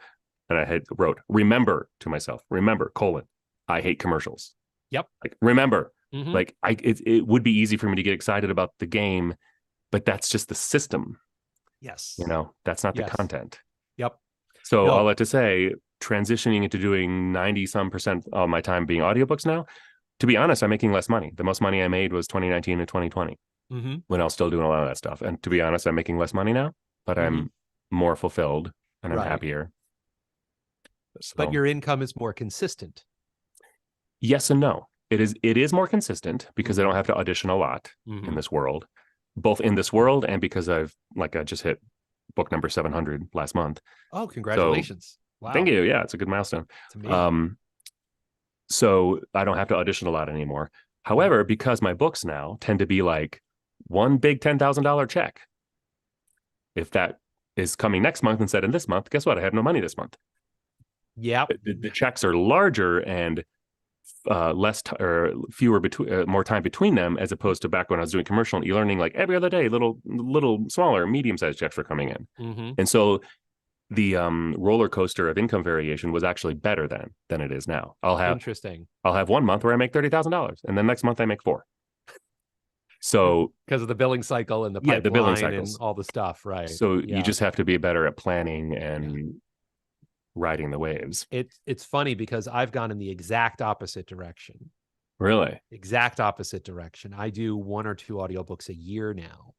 and I had wrote, remember, to myself, remember, colon, I hate commercials. Yep. Like, remember, Mhm. like it would be easy for me to get excited about the game, but that's just the system, Yes. that's not the Yes. content. Yep. So I'll No. let to say, transitioning into doing 90 some percent of my time being audiobooks now, to be honest, I'm making less money. The most money I made was 2019 and 2020 Mhm. when I was still doing a lot of that stuff. And to be honest, I'm making less money now, but Mhm. I'm more fulfilled and I'm Right. happier. But So your income is more consistent. yes and no. It is more consistent because I don't Mhm. have to audition a lot in Mhm. this world, both in this world and because I just hit book number 700 last month. Oh, So congratulations. thank Wow. you. Yeah, it's a good milestone. It's amazing. Um, so I don't have to audition a lot anymore. Mhm. However, because my books now tend to be like one big $10,000 check, if that is coming next month instead of this month, guess what? I have no money this month. Yep. The checks are larger and or fewer between more time between them, as opposed to back when I was doing commercial and e-learning, like every other day, little smaller, medium-sized checks were coming in. Mhm. And so the roller coaster of income variation was actually better than it is now. Interesting. I'll have 1 month where I make $30,000, and then next month I make four. So Because of the billing cycle and the yeah, the billing pipeline and cycles. all the stuff, right? So you Yeah. just have to be better at planning Yeah. and riding the waves. It's funny because I've gone in the exact opposite direction. Really? Exact opposite direction. I do 1 or 2 audiobooks a year now.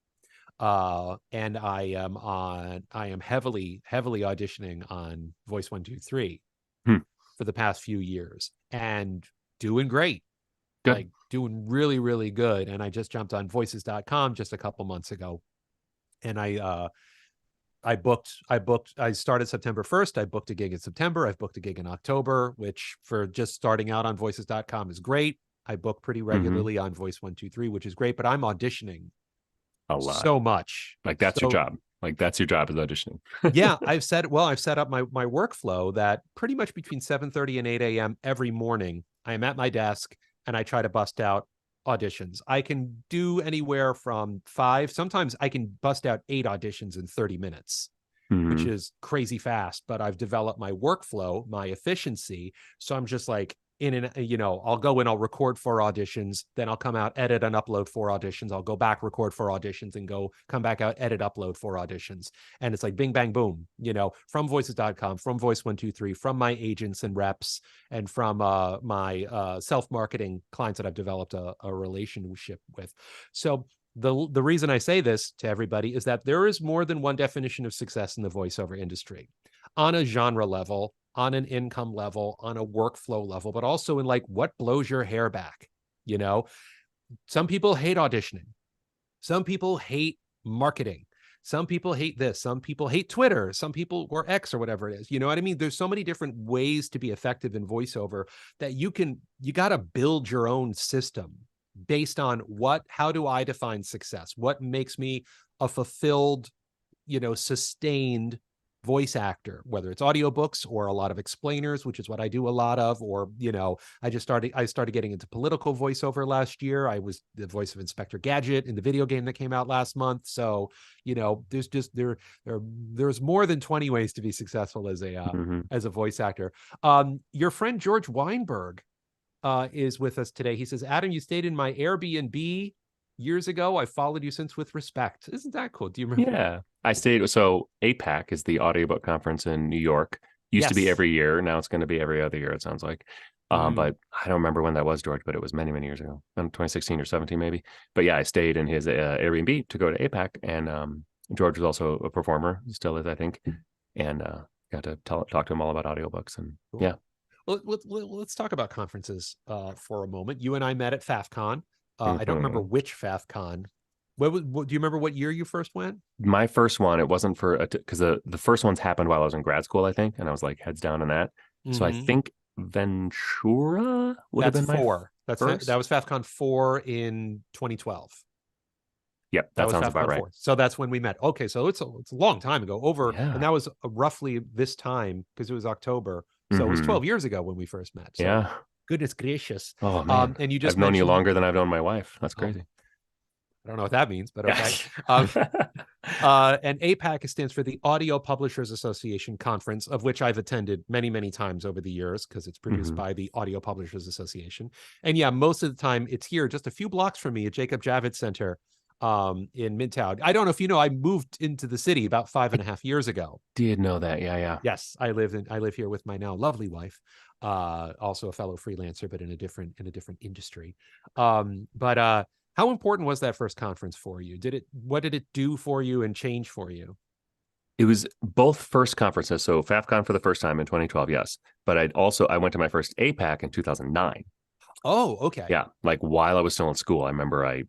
And I am heavily auditioning on Voice 123 Hmm. for the past few years and doing great. Good. Like doing really, really good. And I just jumped on voices.com just a couple months ago. And I started September 1st. I booked a gig in September. I've booked a gig in October, which for just starting out on voices.com is great. I book pretty Mm-hmm. regularly on Voice 123, which is great, but I'm auditioning A lot. so much. Like that's your So job. Like that's your job is auditioning. yeah, I've set up my workflow that pretty much between 7:30 and 8 a.m. every morning, I am at my desk and I try to bust out auditions. I can do anywhere from 5, sometimes I can bust out 8 auditions in 30 minutes, which Mm-hmm. is crazy fast, but I've developed my workflow, my efficiency. So I'm just like I'll go in, I'll record 4 auditions, then I'll come out, edit and upload 4 auditions. I'll go back, record 4 auditions and come back out, edit, upload 4 auditions. And it's like bing, bang, boom, from voices.com, from Voice 123, from my agents and reps, and from my self-marketing clients that I've developed a relationship with. So the reason I say this to everybody is that there is more than one definition of success in the voiceover industry on a genre level, on an income level, on a workflow level, but also in like what blows your hair back. You know, some people hate auditioning, some people hate marketing. Some people hate this. Some people hate Twitter. Some people, or X or whatever it is. You know what I mean? There's so many different ways to be effective in voiceover that you got to build your own system based on how do I define success? What makes me a fulfilled, sustained voice actor, whether it's audiobooks or a lot of explainers, which is what I do a lot of, or, I started getting into political voiceover last year. I was the voice of Inspector Gadget in the video game that came out last month. So, there's more than 20 ways to be successful as a voice actor. Your friend George Weinberg is with us today. He says, Adam, you stayed in my Airbnb years ago. I followed you since with respect. Isn't that cool? Do you remember? Yeah, I stayed. So APAC is the audiobook conference in New York. Used to be every year. Now it's going to be every other year, it sounds like. But I don't remember when that was, George, but it was many, many years ago, 2016 or 17 maybe. But yeah, I stayed in his Airbnb to go to APAC. And George was also a performer, still is, I think. And got to talk to him all about audiobooks. And cool. Yeah. Well, let's talk about conferences for a moment. You and I met at FAFCon. I don't remember which FAFCon. Do you remember what year you first went? My first one, it wasn't for, because the first ones happened while I was in grad school, I think. And I was like heads down on that. So I think Ventura would have been my first. That was FAFCon 4 in 2012. Yep, that sounds about right. 4. So that's when we met. Okay, so it's a long time ago. And that was roughly this time, because it was October. So it was 12 years ago when we first met. So, yeah. Goodness gracious. Oh man, and you just I've known you longer than I've known my wife. That's crazy. I don't know what that means, but okay. And APAC stands for the Audio Publishers Association Conference, of which I've attended many, many times over the years, because it's produced by the Audio Publishers Association. And yeah, most of the time it's here just a few blocks from me at Jacob Javits Center in Midtown. I don't know if you know, I moved into the city about 5.5 years ago. Did know that. Yeah. Yes, I live here with my now lovely wife, also a fellow freelancer, but in a different industry. But how important was that first conference for you? What did it do for you and change for you? It was both first conferences. So FAFCon for the first time in 2012, yes. But I went to my first APAC in 2009. Oh, okay. Yeah, like while I was still in school. I remember I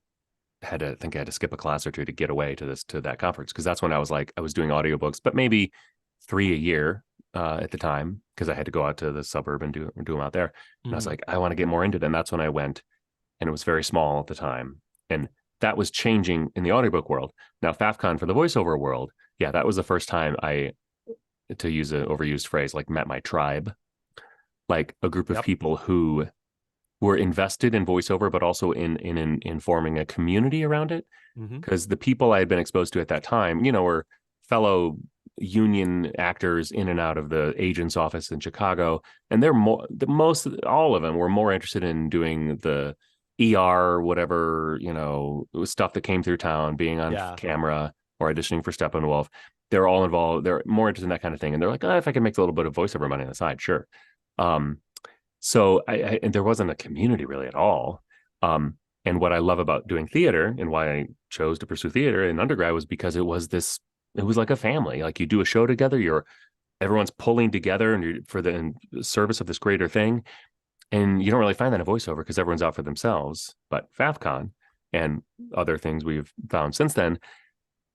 had to skip a class or two to get away to that conference, because that's when I was doing audiobooks, but maybe 3 a year at the time, because I had to go out to the suburb and do them out there. And I was like, I want to get more into it. And that's when I went, and it was very small at the time. And that was changing in the audiobook world. Now, FAFCon for the voiceover world, yeah, that was the first time I, to use an overused phrase, met my tribe, like a group of people who were invested in voiceover, but also in forming a community around it. Because the people I had been exposed to at that time, were fellow union actors in and out of the agent's office in Chicago. And all of them were more interested in doing the ER, whatever, stuff that came through town, being on camera or auditioning for Steppenwolf. They're all involved. They're more interested in that kind of thing. And they're like, if I can make a little bit of voiceover money on the side, sure. So and there wasn't a community really at all. And what I love about doing theater, and why I chose to pursue theater in undergrad, was because it was like a family. Like, you do a show together, everyone's pulling together and for the service of this greater thing. And you don't really find that in voiceover, because everyone's out for themselves. But FAFCon and other things we've found since then,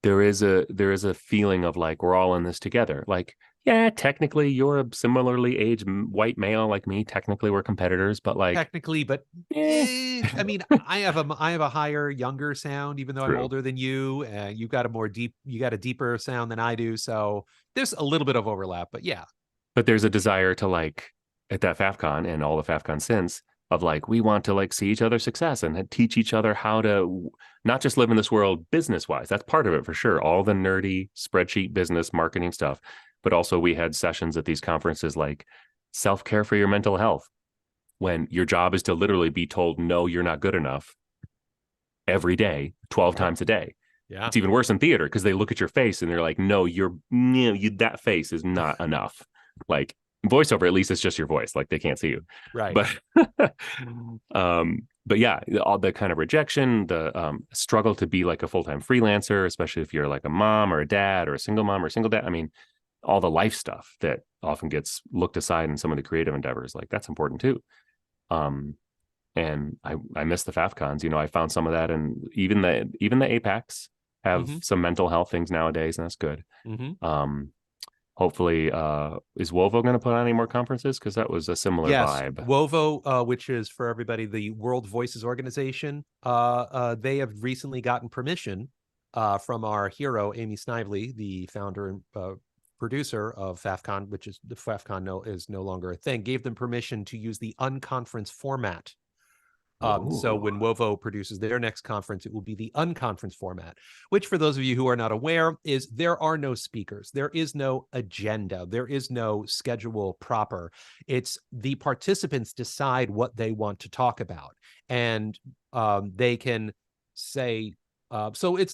there is a feeling of like, we're all in this together. Like, yeah, technically you're a similarly aged white male like me. Technically we're competitors, but technically, but I mean, I have a higher, younger sound, even though I'm older than you. You got a deeper sound than I do. So there's a little bit of overlap, but yeah. But there's a desire to at that FAFCon and all the FAFCon since, of we want to see each other's success and teach each other how to not just live in this world business wise. That's part of it for sure. All the nerdy spreadsheet business marketing stuff. But also we had sessions at these conferences like self-care for your mental health, when your job is to literally be told, no, you're not good enough every day, 12 times a day. Yeah. It's even worse in theater, because they look at your face and they're like, no, that face is not enough. Voiceover, at least it's just your voice. They can't see you. Right. But yeah, all the kind of rejection, the struggle to be a full-time freelancer, especially if you're a mom or a dad or a single mom or a single dad. I mean, all the life stuff that often gets looked aside in some of the creative endeavors, that's important too. And I miss the FAFCons. I found some of that, and even the APACs have some mental health things nowadays, and that's good. Hopefully, is Wovo going to put on any more conferences? Because that was a similar vibe. Wovo, which is, for everybody, the World Voices Organization, they have recently gotten permission from our hero, Amy Snively, the founder and producer of FAFCON, which is the FAFCON is no longer a thing, gave them permission to use the unconference format. So when WOVO produces their next conference, it will be the unconference format, which for those of you who are not aware is there are no speakers. There is no agenda. There is no schedule proper. It's the participants decide what they want to talk about. And they can say, so it's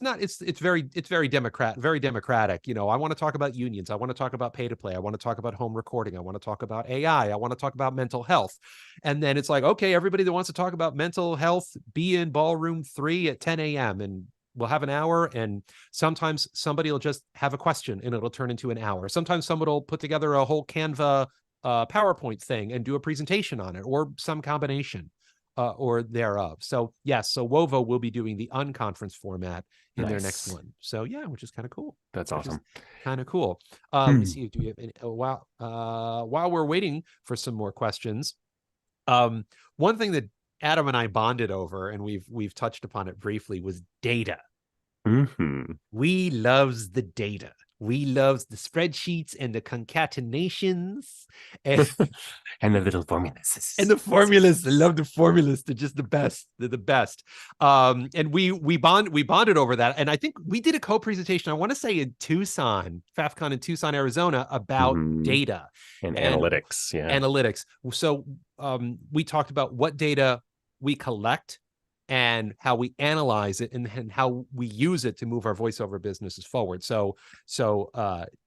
very democratic. You know, I want to talk about unions. I want to talk about pay to play. I want to talk about home recording. I want to talk about AI. I want to talk about mental health. And then it's like, okay, everybody that wants to talk about mental health, be in ballroom 3 at 10 a.m. and we'll have an hour. And sometimes somebody will just have a question and it'll turn into an hour. Sometimes somebody will put together a whole Canva PowerPoint thing and do a presentation on it, or some combination or thereof. So yes, so WOVO will be doing the unconference format in their next one. So yeah, which is kind of cool. That's awesome. Kind of cool. Let me see. Do we have any, while we're waiting for some more questions, one thing that Adam and I bonded over, and we've touched upon it briefly, was data. We loves the data. We loves the spreadsheets and the concatenations and, and the little formulas. And the formulas. I love the formulas. They're just the best. They're the best. And we bonded over that. And I think we did a co-presentation, I want to say in Tucson, FAFCON in Tucson, Arizona, about data. And analytics. Yeah. Analytics. So we talked about what data we collect and how we analyze it and how we use it to move our voiceover businesses forward. So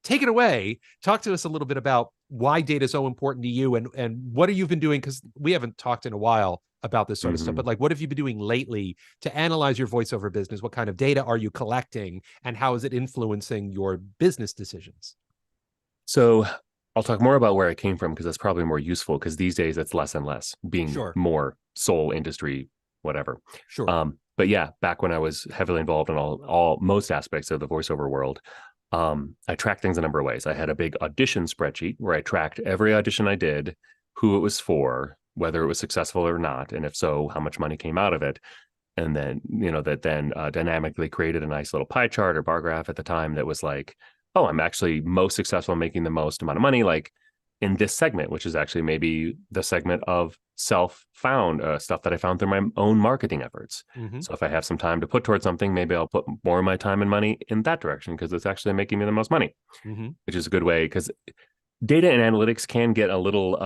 take it away. Talk to us a little bit about why data is so important to you and what have you been doing? Because we haven't talked in a while about this sort of stuff, but like, what have you been doing lately to analyze your voiceover business? What kind of data are you collecting and how is it influencing your business decisions? So I'll talk more about where I came from because that's probably more useful because these days it's less and less being more sole industry whatever. But yeah, back when I was heavily involved in most aspects of the voiceover world, I tracked things a number of ways. I had a big audition spreadsheet where I tracked every audition I did, who it was for, whether it was successful or not, and if so, how much money came out of it. And then, that then dynamically created a nice little pie chart or bar graph at the time that was like, oh, I'm actually most successful in making the most amount of money, like in this segment, which is actually maybe the segment of self-found stuff that I found through my own marketing efforts. So if I have some time to put towards something, maybe I'll put more of my time and money in that direction because it's actually making me the most money, which is a good way because data and analytics can get a little,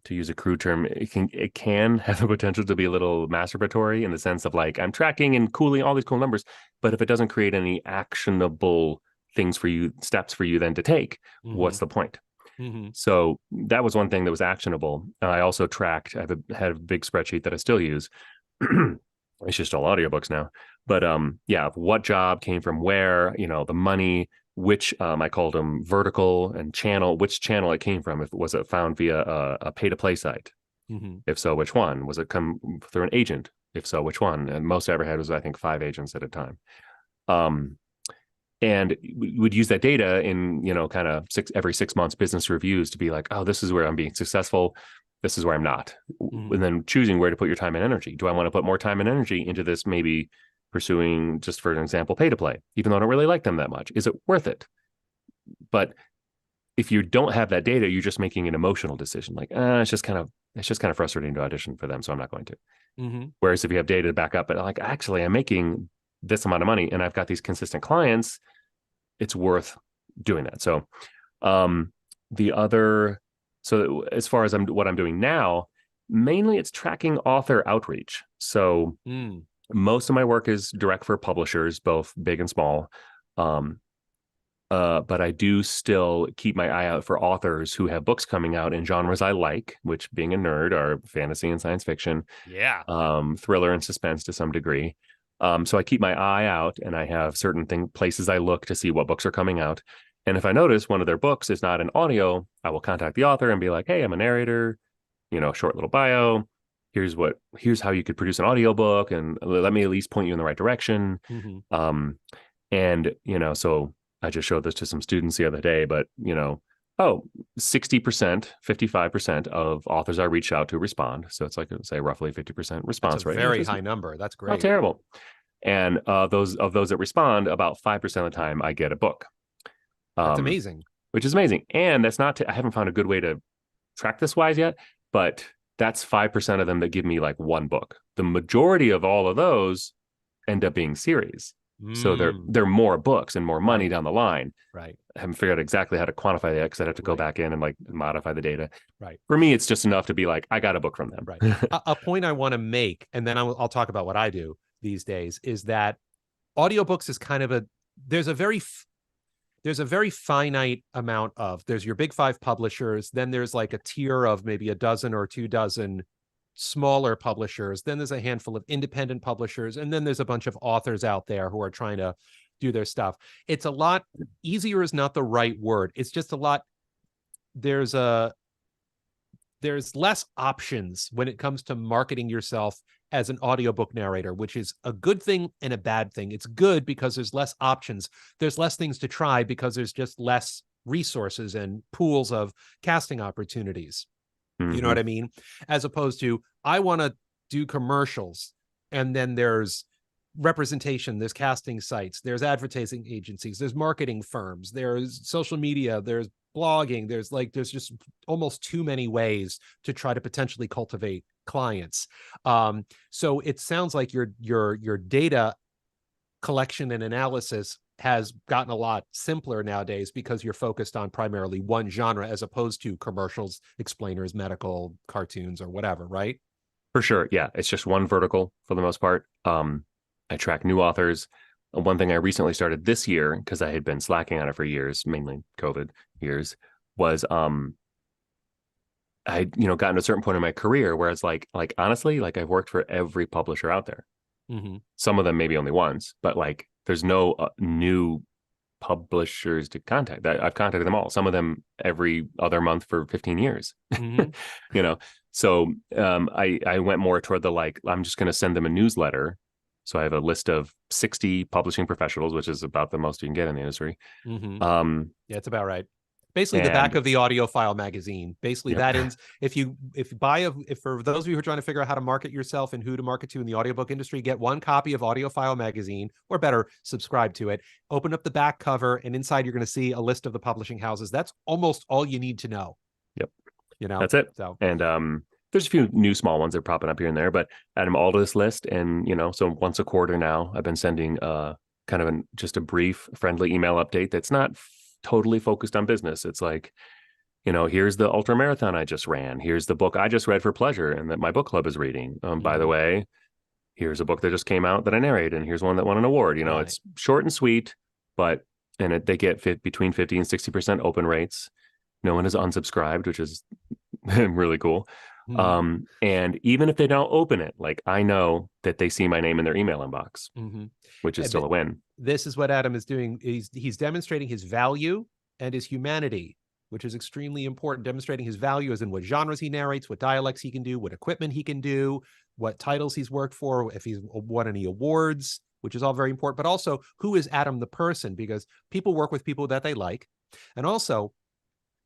to use a crude term, it can have the potential to be a little masturbatory in the sense of like, I'm tracking and cooling all these cool numbers, but if it doesn't create any actionable things for you, steps for you then to take, what's the point? So that was one thing that was actionable. I also tracked, had a big spreadsheet that I still use. It's just all audiobooks now. But what job came from where, the money, which I called them vertical and channel, which channel it came from. If was it found via a pay to play site? If so, which one? Was it come through an agent? If so, which one? And most I ever had was, I think, 5 agents at a time. And we would use that data in, kind of every 6 months business reviews to be like, oh, this is where I'm being successful. This is where I'm not. And then choosing where to put your time and energy. Do I want to put more time and energy into this, maybe pursuing, just for an example, pay to play, even though I don't really like them that much? Is it worth it? But if you don't have that data, you're just making an emotional decision. Like, it's just kind of frustrating to audition for them, so I'm not going to. Whereas if you have data to back up, but like, actually, I'm making this amount of money and I've got these consistent clients, it's worth doing that. So so as far as what I'm doing now, mainly it's tracking author outreach. So most of my work is direct for publishers, both big and small. But I do still keep my eye out for authors who have books coming out in genres I like, which, being a nerd, are fantasy and science fiction, thriller and suspense to some degree. So I keep my eye out and I have certain places I look to see what books are coming out. And if I notice one of their books is not an audio, I will contact the author and be like, hey, I'm a narrator, short little bio. Here's how you could produce an audiobook and let me at least point you in the right direction. And, so I just showed this to some students the other day, but, 60%, 55% of authors I reach out to respond. So it's like, say, roughly 50% response rate. Very high number. That's great. Not terrible. And those that respond, about 5% of the time I get a book. That's amazing. which is amazing. And that's not, I haven't found a good way to track this wise yet, but that's 5% of them that give me like one book. The majority of all of those end up being series. So they're more books and more money down the line. Right. I haven't figured out exactly how to quantify that because I'd have to go back in and like modify the data. Right. For me, it's just enough to be like, I got a book from them. Right. A point I want to make, and then I'll talk about what I do these days, is that audiobooks is kind of there's a very finite amount of, there's your big 5 publishers, then there's like a tier of maybe a dozen or 2 dozen smaller publishers, then there's a handful of independent publishers, and then there's a bunch of authors out there who are trying to do their stuff. It's a lot easier is not the right word. It's just a lot, there's less options when it comes to marketing yourself as an audiobook narrator, which is a good thing and a bad thing. It's good because there's less options. There's less things to try because there's just less resources and pools of casting opportunities. You know what I mean? As opposed to, I want to do commercials, and then there's representation, there's casting sites, there's advertising agencies, there's marketing firms, there's social media, there's blogging, there's just almost too many ways to try to potentially cultivate clients. So it sounds like your data collection and analysis has gotten a lot simpler nowadays because you're focused on primarily one genre as opposed to commercials, explainers, medical, cartoons, or whatever, right? For sure. Yeah. It's just one vertical for the most part. I track new authors. One thing I recently started this year, because I had been slacking on it for years, mainly COVID years, was I gotten to a certain point in my career where it's like honestly, like I've worked for every publisher out there. Some of them maybe only once, but like there's no new publishers to contact. I've contacted them all. Some of them every other month for 15 years. So I went more toward the like, I'm just going to send them a newsletter. So I have a list of 60 publishing professionals, which is about the most you can get in the industry. Yeah, it's about right. Basically, the back of the audiophile magazine. Basically, that ends. If for those of you who are trying to figure out how to market yourself and who to market to in the audiobook industry, get one copy of Audiophile magazine, or better, subscribe to it. Open up the back cover, and inside you're going to see a list of the publishing houses. That's almost all you need to know. Yep. That's it. So, and there's a few new small ones that are popping up here and there, but add them all to this list, and so once a quarter now, I've been sending kind of just a brief, friendly email update that's not totally focused on business. It's like, here's the ultra marathon I just ran. Here's the book I just read for pleasure and that my book club is reading. By the way, here's a book that just came out that I narrate, and here's one that won an award. It's short and sweet, but they get between 50 and 60% open rates. No one is unsubscribed, which is really cool. And even if they don't open it, like I know that they see my name in their email inbox, which is still a win. This is what Adam is doing. He's demonstrating his value and his humanity, which is extremely important. Demonstrating his value as in what genres he narrates, what dialects he can do, what equipment he can do, what titles he's worked for, if he's won any awards, which is all very important. But also, who is Adam the person? Because people work with people that they like. And also,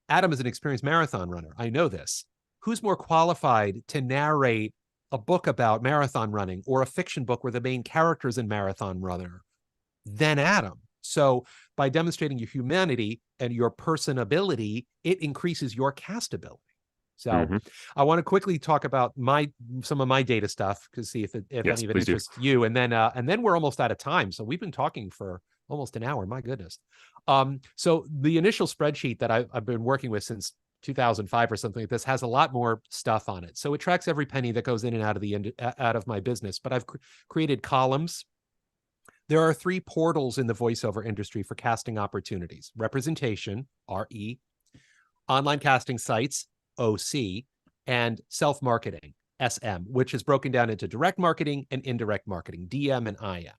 Adam is an experienced marathon runner. I know this. Who's more qualified to narrate a book about marathon running or a fiction book where the main character is a marathon runner than Adam? So by demonstrating your humanity and your personability, it increases your castability. So I want to quickly talk about some of my data stuff, because see if any of it interests you. And then we're almost out of time. So we've been talking for almost an hour. My goodness. So the initial spreadsheet that I've been working with since 2005 or something like this has a lot more stuff on it. So it tracks every penny that goes in and out of my business. But I've created columns. There are 3 portals in the voiceover industry for casting opportunities: representation, RE, online casting sites, OC, and self-marketing, SM, which is broken down into direct marketing and indirect marketing, DM and IM.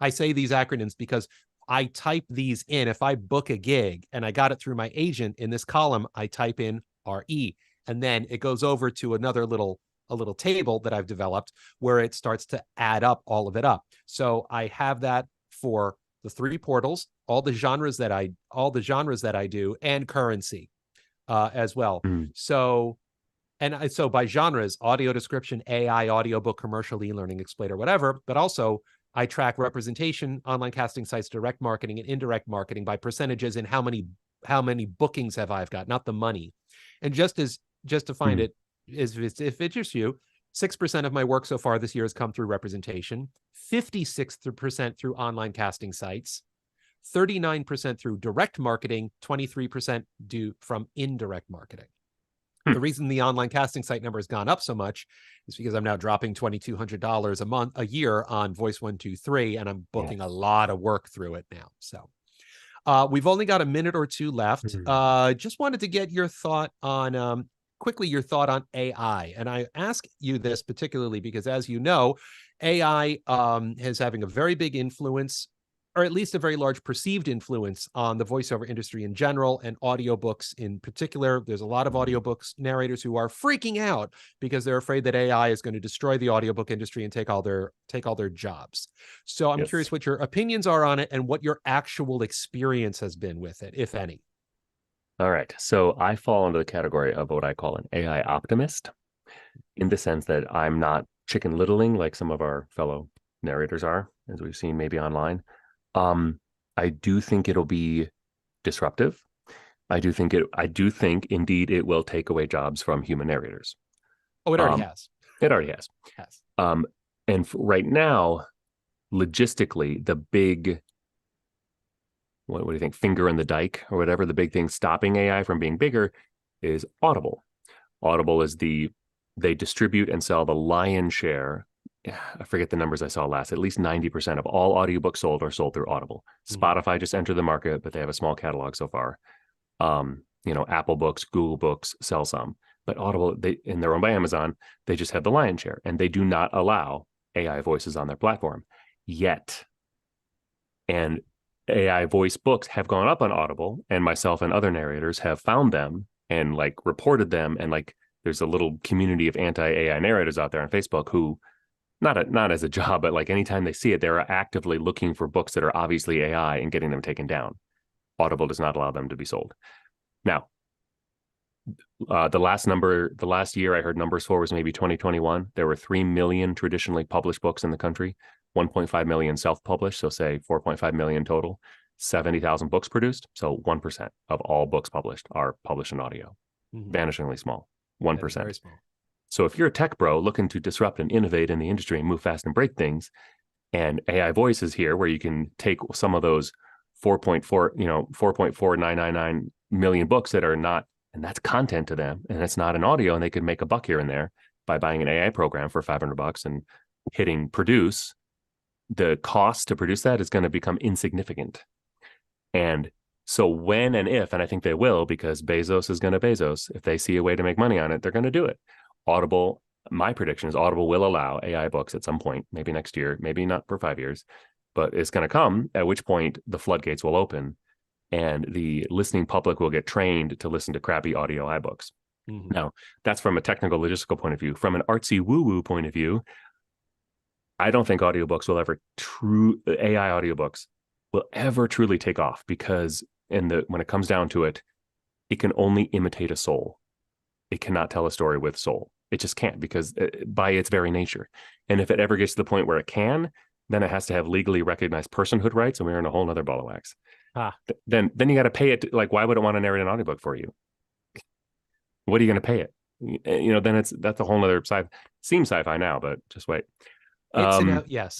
I say these acronyms because I type these in. If I book a gig and I got it through my agent, in this column, I type in RE, and then it goes over to a little table that I've developed where it starts to add up all of it up. So I have that for the 3 portals, all the genres that I do, and currency as well. So by genres: audio description, AI, audiobook, commercial, e-learning, explainer, whatever. But also I track representation, online casting sites, direct marketing, and indirect marketing by percentages in how many how many bookings have I got, not the money. And just to find it is, if it interests you, 6% of my work so far this year has come through representation, 56% through online casting sites, 39% through direct marketing, 23% due from indirect marketing. The reason the online casting site number has gone up so much is because I'm now dropping $2,200 a year on Voice 123, and I'm booking a lot of work through it now. So we've only got a minute or two left. Just wanted to get your thought on quickly your thought on AI. And I ask you this particularly because, as you know, AI is having a very big influence, or at least a very large perceived influence, on the voiceover industry in general and audiobooks in particular. There's a lot of audiobooks narrators who are freaking out because they're afraid that AI is going to destroy the audiobook industry and take all their jobs. So I'm curious what your opinions are on it and what your actual experience has been with it, if any. All right. So I fall into the category of what I call an AI optimist, in the sense that I'm not chicken littling like some of our fellow narrators are, as we've seen maybe online. I do think it'll be disruptive. I do think indeed it will take away jobs from human narrators. Oh, it already has. It already has. And right now, logistically, the big, what do you think, finger in the dike or whatever, the big thing stopping AI from being bigger is Audible. Audible is they distribute and sell the lion's share. I forget the numbers I saw last. At least 90% of all audiobooks sold are sold through Audible. Spotify just entered the market, but they have a small catalog so far. Apple Books, Google Books sell some, but Audible, and they're owned by Amazon, they just have the lion's share, and they do not allow AI voices on their platform yet. And AI voice books have gone up on Audible, and myself and other narrators have found them and like reported them. And like, there's a little community of anti-AI narrators out there on Facebook who, not as a job, but like anytime they see it, they're actively looking for books that are obviously AI and getting them taken down. Audible does not allow them to be sold. Now, the last year I heard numbers for was maybe 2021. There were 3 million traditionally published books in the country, 1.5 million self-published, so say 4.5 million total, 70,000 books produced. So 1% of all books published are published in audio. Vanishingly small, 1%. Very small. So if you're a tech bro looking to disrupt and innovate in the industry and move fast and break things, and AI voice is here where you can take some of those 4.4999 million books that are not, and that's content to them, and it's not an audio, and they could make a buck here and there by buying an AI program for $500 and hitting produce. The cost to produce that is going to become insignificant. And so when and if, and I think they will, because Bezos is going to Bezos, if they see a way to make money on it, they're going to do it. Audible, my prediction is Audible will allow AI books at some point, maybe next year, maybe not for 5 years, but it's going to come, at which point the floodgates will open and the listening public will get trained to listen to crappy audio iBooks. Now, that's from a technical logistical point of view. From an artsy woo-woo point of view, I don't think audiobooks will ever AI audiobooks will ever truly take off, because when it comes down to it, it can only imitate a soul. It cannot tell a story with soul. It just can't, because by its very nature. And if it ever gets to the point where it can, then it has to have legally recognized personhood rights, and we're in a whole nother ball of wax. Then you got to pay it. Like, why would it want to narrate an audiobook for you? What are you going to pay it? Then that's a whole nother seems sci-fi now, but just wait. It's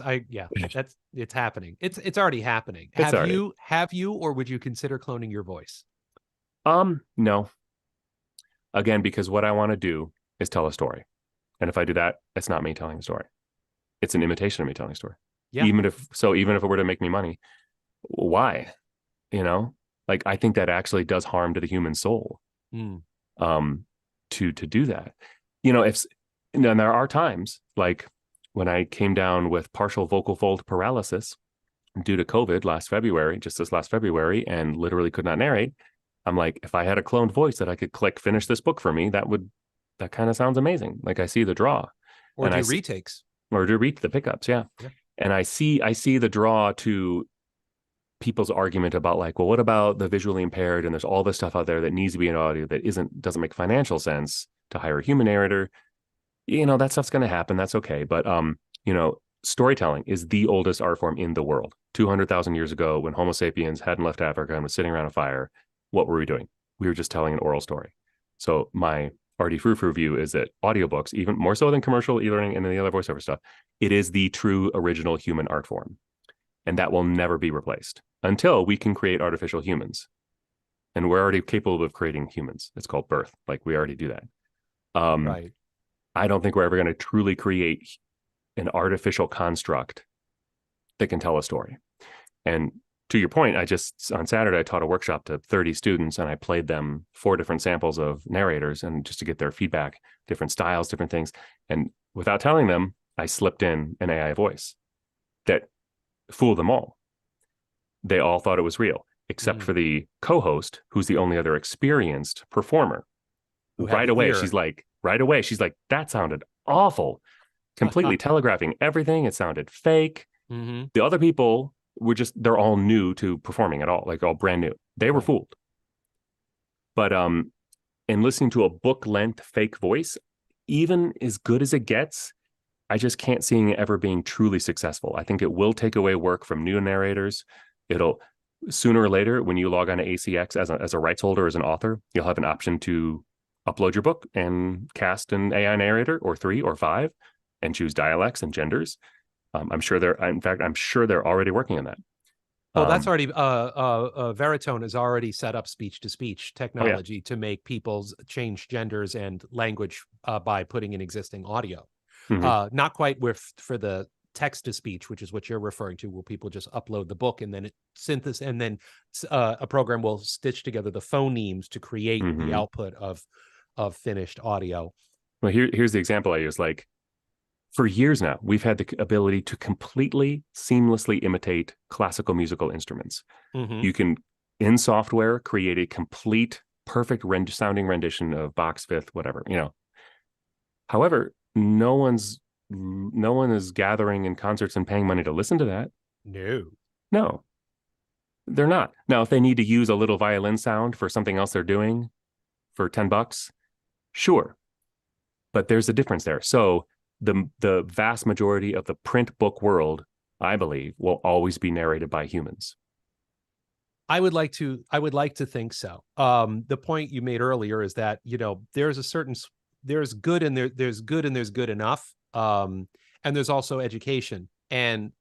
happening. It's already happening. Have you, or would you consider cloning your voice? No. Again, because what I want to do is tell a story. And if I do that, it's not me telling a story. It's an imitation of me telling a story. Yeah. Even if it were to make me money, why? Like, I think that actually does harm to the human soul. To do that. And there are times, like when I came down with partial vocal fold paralysis due to COVID this last February, and literally could not narrate. I'm like, if I had a cloned voice that I could click, finish this book for me, that kind of sounds amazing. Like, I see the draw. Or do retakes. Or do the pickups, yeah. And I see the draw to people's argument about, like, well, what about the visually impaired? And there's all this stuff out there that needs to be in audio that doesn't make financial sense to hire a human narrator. That stuff's going to happen. That's okay. But, storytelling is the oldest art form in the world. 200,000 years ago, when Homo sapiens hadn't left Africa and was sitting around a fire, what were we doing? We were just telling an oral story. So my RD Frou view is that audiobooks, even more so than commercial e-learning and the other voiceover stuff, it is the true original human art form. And that will never be replaced until we can create artificial humans. And we're already capable of creating humans. It's called birth. Like we already do that. Right. I don't think we're ever going to truly create an artificial construct that can tell a story. And to your point, on Saturday, I taught a workshop to 30 students and I played them 4 different samples of narrators and just to get their feedback, different styles, different things. And without telling them, I slipped in an AI voice that fooled them all. They all thought it was real, except for the co-host, who's the only other experienced performer. Right away, she's like, that sounded awful. Completely telegraphing everything. It sounded fake. The other people they're all new to performing at all, like all brand new. They were fooled. But in listening to a book length fake voice, even as good as it gets, I just can't see it ever being truly successful. I think it will take away work from new narrators. It'll sooner or later, when you log on to ACX as a rights holder, as an author, you'll have an option to upload your book and cast an AI narrator or 3 or 5 and choose dialects and genders. I'm sure they're already working on that. Oh, that's already Veritone has already set up speech-to-speech technology to make people change genders and language by putting in existing audio. Not quite for the text-to-speech, which is what you're referring to, where people just upload the book and then a program will stitch together the phonemes to create the output of finished audio. Well, here's the example I use. Like, for years now, we've had the ability to completely seamlessly imitate classical musical instruments. You can, in software, create a complete, perfect sounding rendition of Bach's Fifth, whatever, However, no one is gathering in concerts and paying money to listen to that. No, they're not. Now, if they need to use a little violin sound for something else they're doing for $10, sure. But there's a difference there. So the vast majority of the print book world, I believe, will always be narrated by humans. I would like to think so. The point you made earlier is that, there's good and there's good enough. And there's also education and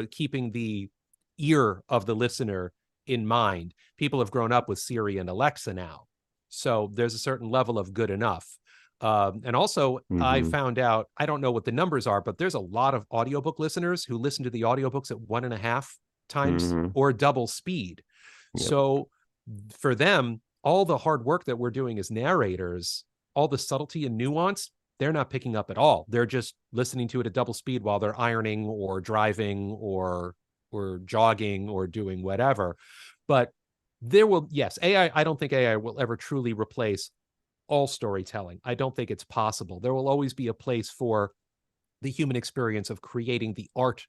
keeping the ear of the listener in mind. People have grown up with Siri and Alexa now. So there's a certain level of good enough. And also, I found out, I don't know what the numbers are, but there's a lot of audiobook listeners who listen to the audiobooks at 1.5 times or double speed. So for them, all the hard work that we're doing as narrators, all the subtlety and nuance, they're not picking up at all. They're just listening to it at double speed while they're ironing or driving or jogging or doing whatever. But AI, I don't think AI will ever truly replace all storytelling. I don't think it's possible. There will always be a place for the human experience of creating the art,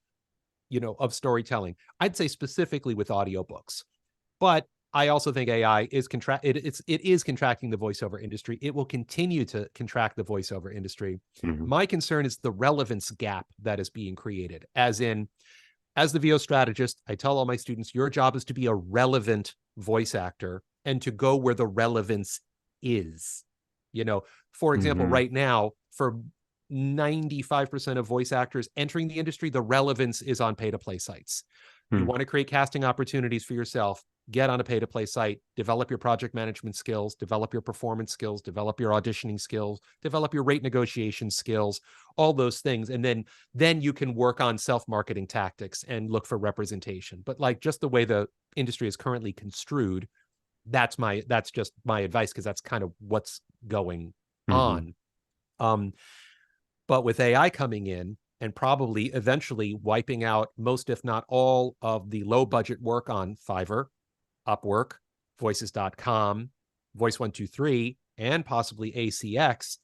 of storytelling. I'd say specifically with audiobooks. But I also think AI is it is contracting the voiceover industry. It will continue to contract the voiceover industry. My concern is the relevance gap that is being created. As the VO strategist, I tell all my students, your job is to be a relevant voice actor and to go where the relevance is. For example, right now, for 95% of voice actors entering the industry, the relevance is on pay-to-play sites. You want to create casting opportunities for yourself, get on a pay-to-play site, develop your project management skills, develop your performance skills, develop your auditioning skills, develop your rate negotiation skills, all those things. And then you can work on self-marketing tactics and look for representation. But like just the way the industry is currently construed, that's just my advice, because that's kind of what's going on. But with AI coming in and probably eventually wiping out most, if not all, of the low budget work on Fiverr, Upwork, Voices.com, Voice123, and possibly ACX,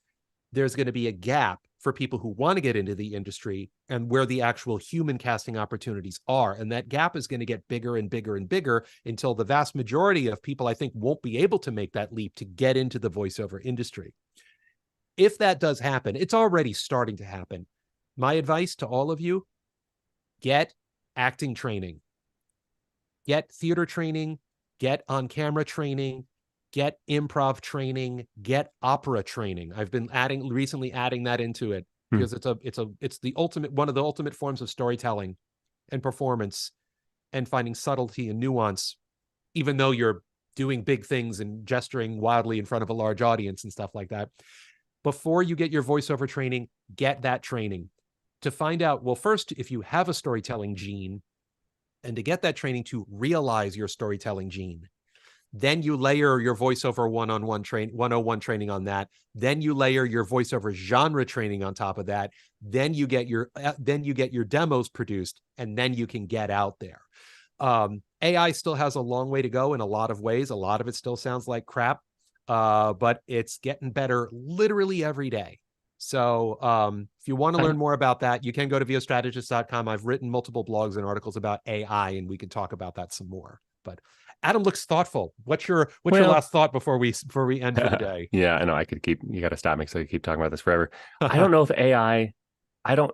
there's going to be a gap for people who want to get into the industry and where the actual human casting opportunities are. And that gap is going to get bigger and bigger and bigger until the vast majority of people, I think, won't be able to make that leap to get into the voiceover industry. If that does happen, it's already starting to happen. My advice to all of you, get acting training, get theater training, get on camera training, get improv training, get opera training. I've been recently adding that into it because it's the ultimate, one of the ultimate forms of storytelling and performance and finding subtlety and nuance, even though you're doing big things and gesturing wildly in front of a large audience and stuff like that. Before you get your voiceover training, get that training to find out, well, first, if you have a storytelling gene, and to get that training to realize your storytelling gene. Then you layer your voiceover 101 training on that. Then you layer your voiceover genre training on top of that. Then you get your demos produced, and then you can get out there. AI still has a long way to go in a lot of ways. A lot of it still sounds like crap, but it's getting better literally every day. So if you want to learn more about that, you can go to vostrategist.com. I've written multiple blogs and articles about AI, and we can talk about that some more. But Adam looks thoughtful. What's your last thought before we end for the day? Yeah, I know. You got to stop me because I could keep talking about this forever. I don't know if AI, I don't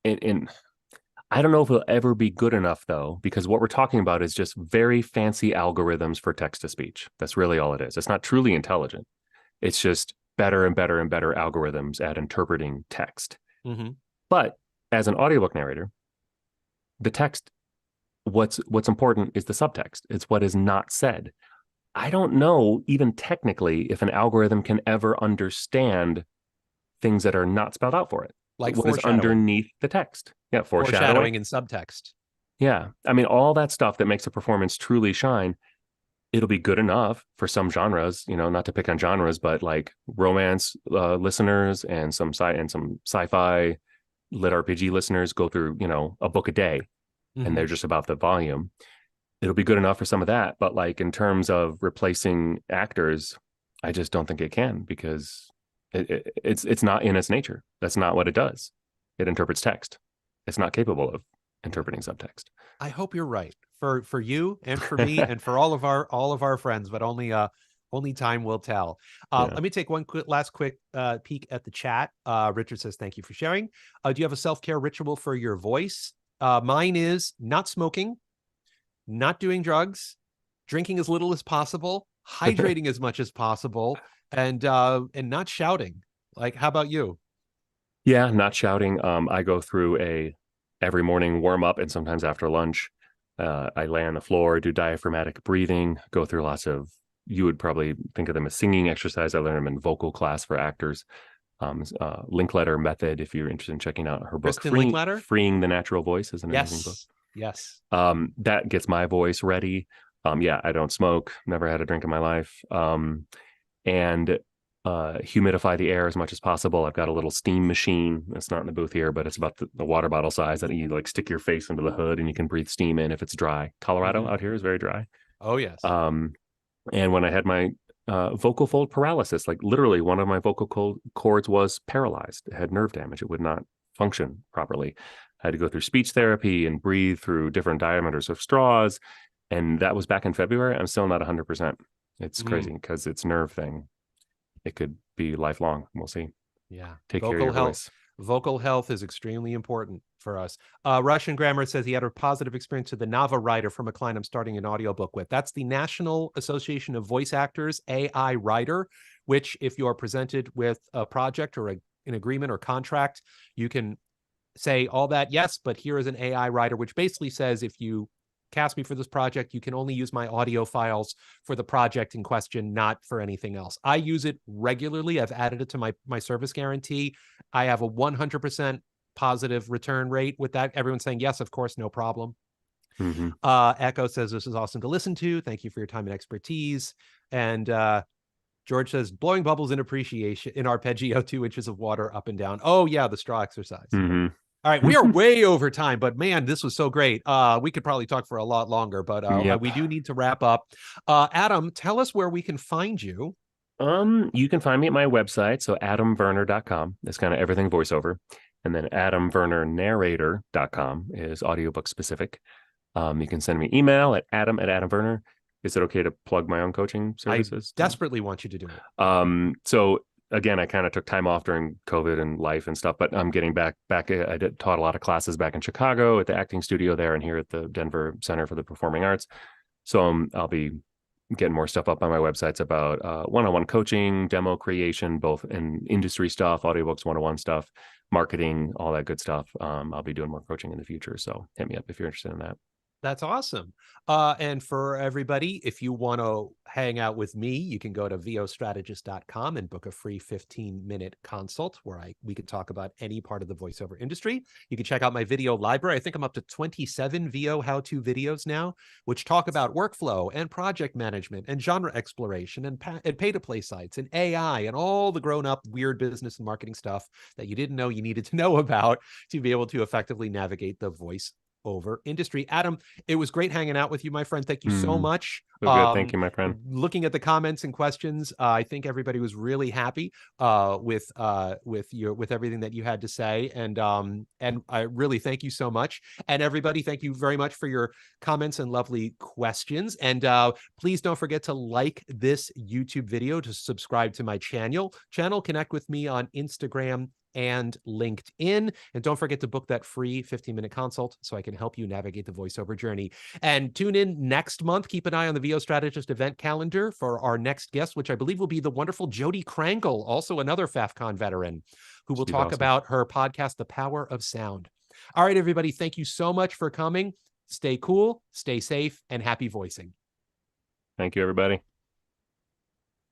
know if it'll ever be good enough, though, because what we're talking about is just very fancy algorithms for text to speech. That's really all it is. It's not truly intelligent. It's just better and better and better algorithms at interpreting text. Mm-hmm. But as an audiobook narrator, the text, what's important is the subtext. It's what is not said. I don't know, even technically, if an algorithm can ever understand things that are not spelled out for it. Like what is underneath the text. Yeah, foreshadowing and subtext. Yeah. I mean, all that stuff that makes a performance truly shine, it'll be good enough for some genres, not to pick on genres, but like romance listeners and some sci-fi lit RPG listeners go through, a book a day, and they're just about the volume. It'll be good enough for some of that. But like in terms of replacing actors, I just don't think it can, because it's not in its nature. That's not what it does. It interprets text. It's not capable of interpreting subtext. I hope you're right for you and for me and for all of our friends, but only time will tell. Let me take one last quick peek at the chat. Richard says, thank you for sharing. Do you have a self-care ritual for your voice? Mine is not smoking, not doing drugs, drinking as little as possible, hydrating as much as possible, and not shouting. Like, how about you? Yeah, not shouting. I go through every morning warm up, and sometimes after lunch, I lay on the floor, do diaphragmatic breathing, go through lots of, you would probably think of them as singing exercise. I learned them in vocal class for actors. Linkletter method, if you're interested in checking out her book, Freeing the Natural Voice, is an amazing book. Yes. That gets my voice ready. I don't smoke, never had a drink in my life. And humidify the air as much as possible. I've got a little steam machine. It's not in the booth here, but it's about the water bottle size that you like stick your face into the hood and you can breathe steam in if it's dry. Colorado out here is very dry. Oh, yes. And when I had my vocal fold paralysis, like literally one of my vocal cords was paralyzed. It had nerve damage. It would not function properly. I had to go through speech therapy and breathe through different diameters of straws. And that was back in February. I'm still not 100%. It's crazy because it's nerve thing. It could be lifelong. We'll see. Yeah. Take care of your voice. Vocal health is extremely important for us. Russian Grammar says he had a positive experience with the Nava writer from a client I'm starting an audiobook with. That's the National Association of Voice Actors AI writer, which if you are presented with a project or an agreement or contract, you can say all that, yes, but here is an AI writer, which basically says if you cast me for this project, you can only use my audio files for the project in question, not for anything else. I use it regularly. I've added it to my service guarantee. I have a 100% positive return rate with that. Everyone's saying, yes, of course, no problem. Echo says, this is awesome to listen to. Thank you for your time and expertise. And George says, blowing bubbles in appreciation in arpeggio, 2 inches of water up and down. Oh, yeah, the straw exercise. All right, we are way over time, but man, this was so great. We could probably talk for a lot longer, but we do need to wrap up. Adam, tell us where we can find you. You can find me at my website, so adamverner.com. That's kind of everything voiceover. And then adamvernernarrator.com is audiobook specific. You can send me email at adam@adamverner. Is it okay to plug my own coaching services? I desperately want you to do it. So again, I kind of took time off during COVID and life and stuff, but I'm getting back. I taught a lot of classes back in Chicago at the acting studio there and here at the Denver Center for the Performing Arts. So I'll be getting more stuff up on my websites about one-on-one coaching, demo creation, both in industry stuff, audiobooks, one-on-one stuff, marketing, all that good stuff. I'll be doing more coaching in the future. So hit me up if you're interested in that. That's awesome. And for everybody, if you want to hang out with me, you can go to vostrategist.com and book a free 15-minute consult where we can talk about any part of the voiceover industry. You can check out my video library. I think I'm up to 27 VO how-to videos now, which talk about workflow and project management and genre exploration and pay-to-play sites and AI and all the grown-up weird business and marketing stuff that you didn't know you needed to know about to be able to effectively navigate the voice over industry. Adam, it was great hanging out with you, my friend. Thank you so much. So good. Thank you, my friend. Looking at the comments and questions, I think everybody was really happy with everything that you had to say, and I really thank you so much. And everybody, thank you very much for your comments and lovely questions. And please don't forget to like this YouTube video, to subscribe to my channel, connect with me on Instagram and LinkedIn. And don't forget to book that free 15-minute consult so I can help you navigate the voiceover journey. And tune in next month. Keep an eye on the VO Strategist event calendar for our next guest, which I believe will be the wonderful Jody Krangle, also another FAFCon veteran, who will talk about her podcast, The Power of Sound. All right, everybody, thank you so much for coming. Stay cool, stay safe, and happy voicing. Thank you, everybody.